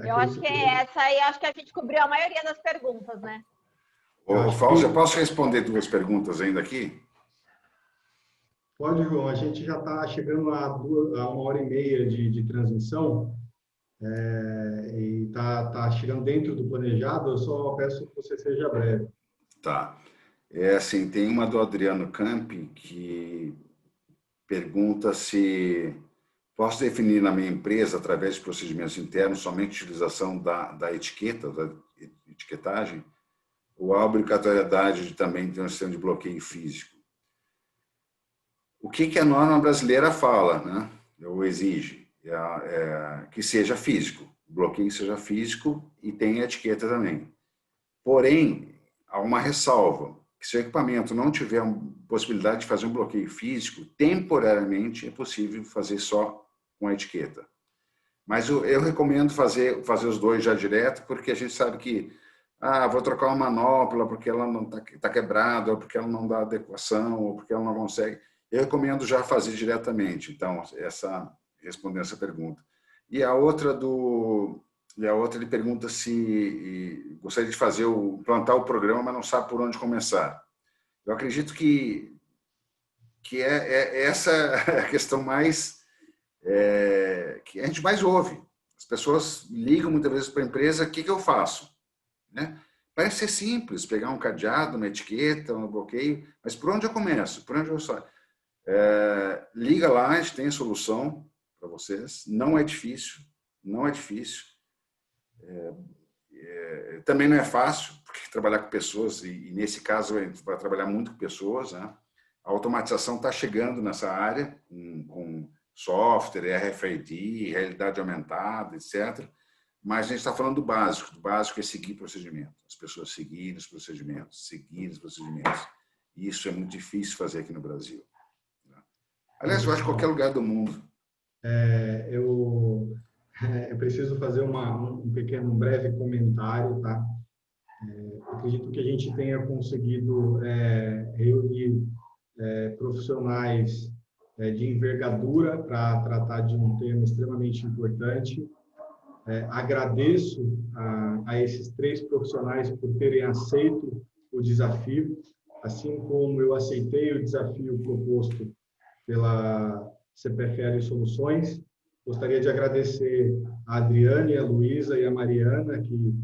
Eu acho que é essa aí, acho que a gente cobriu a maioria das perguntas, né? Ô, Fausto, eu posso responder 2 perguntas ainda aqui? Pode, João. A gente já está chegando a 1h30 de transmissão e está chegando dentro do planejado. Eu só peço que você seja breve. Tá. Assim, tem uma do Adriano Campi que pergunta se posso definir na minha empresa, através de procedimentos internos, somente a utilização da etiqueta, da etiquetagem, ou a obrigatoriedade de também ter um sistema de bloqueio físico. O que a norma brasileira fala, né? Ou exige? Que seja físico, o bloqueio seja físico e tenha etiqueta também. Porém, há uma ressalva, que se o equipamento não tiver possibilidade de fazer um bloqueio físico, temporariamente é possível fazer só com a etiqueta. Mas eu recomendo fazer os 2 já direto, porque a gente sabe que vou trocar uma manopla porque ela não tá quebrada, ou porque ela não dá adequação, ou porque ela não consegue. Eu recomendo já fazer diretamente. Então, respondendo essa pergunta. E a outra ele pergunta se gostaria de plantar o programa, mas não sabe por onde começar. Eu acredito que essa é a questão que a gente mais ouve. As pessoas ligam muitas vezes para a empresa, o que eu faço? Né? Parece ser simples, pegar um cadeado, uma etiqueta, um bloqueio, mas por onde eu começo? Por onde eu saio? Liga lá, a gente tem solução para vocês. Não é difícil, não é difícil. Também não é fácil, porque trabalhar com pessoas, e nesse caso a gente vai trabalhar muito com pessoas, né? A automatização está chegando nessa área, com software, RFID, realidade aumentada, etc. Mas a gente está falando do básico é seguir procedimento. As pessoas seguirem os procedimentos, E isso é muito difícil fazer aqui no Brasil. Aliás, eu acho que qualquer lugar do mundo. Eu preciso fazer um breve comentário, tá? Acredito que a gente tenha conseguido reunir profissionais de envergadura para tratar de um tema extremamente importante. Agradeço a esses 3 profissionais por terem aceito o desafio, assim como eu aceitei o desafio proposto pela CPFL Soluções. Gostaria de agradecer a Adriane, a Luísa e a Mariana, que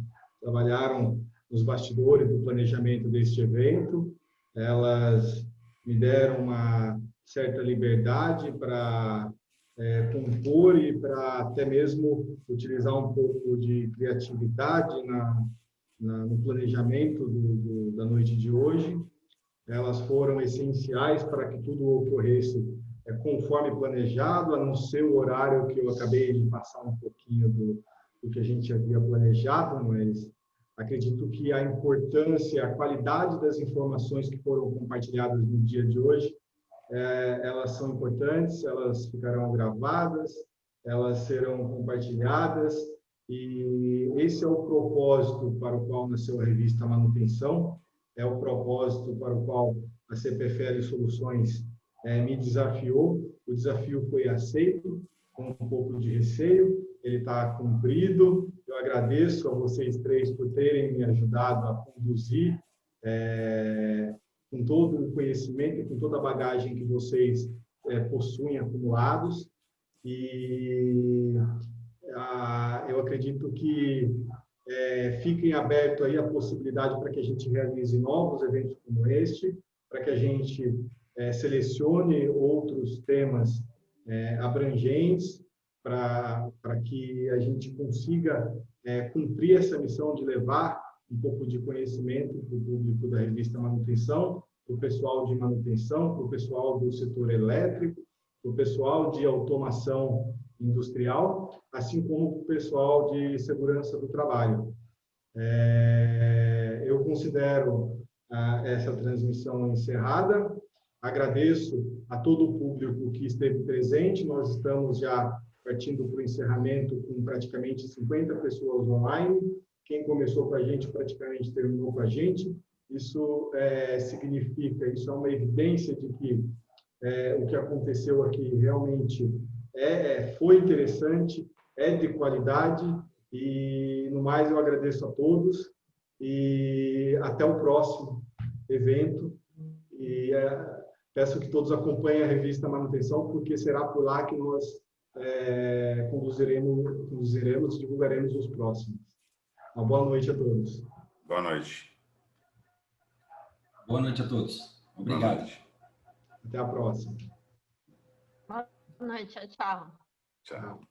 trabalharam nos bastidores do planejamento deste evento. Elas me deram uma certa liberdade para compor e para até mesmo utilizar um pouco de criatividade no planejamento da noite de hoje. Elas foram essenciais para que tudo ocorresse conforme planejado, a não ser o horário que eu acabei de passar um pouquinho do que a gente havia planejado, mas acredito que a importância, a qualidade das informações que foram compartilhadas no dia de hoje, elas são importantes, elas ficarão gravadas, elas serão compartilhadas, e esse é o propósito para o qual nasceu a revista Manutenção, é o propósito para o qual a CPFL Soluções me desafiou. O desafio foi aceito, com um pouco de receio, ele está cumprido. Eu agradeço a vocês 3 por terem me ajudado a conduzir com todo o conhecimento e com toda a bagagem que vocês possuem acumulados. E eu acredito que fiquem abertos aí a possibilidade para que a gente realize novos eventos como este, para que a gente selecione outros temas abrangentes, para que a gente consiga cumprir essa missão de levar um pouco de conhecimento para o público da revista Manutenção, para o pessoal de manutenção, para o pessoal do setor elétrico, para o pessoal de automação industrial, assim como para o pessoal de segurança do trabalho. Eu considero essa transmissão encerrada. Agradeço a todo o público que esteve presente. Nós estamos já partindo para o encerramento com praticamente 50 pessoas online. Quem começou com a gente praticamente terminou com a gente. Isso significa, isso é uma evidência de que o que aconteceu aqui realmente foi interessante, é de qualidade, e no mais eu agradeço a todos e até o próximo evento, e peço que todos acompanhem a revista Manutenção, porque será por lá que nós conduziremos e divulgaremos os próximos. Uma boa noite a todos. Boa noite. Boa noite a todos. Obrigado. Até a próxima. Boa noite, tchau. Tchau.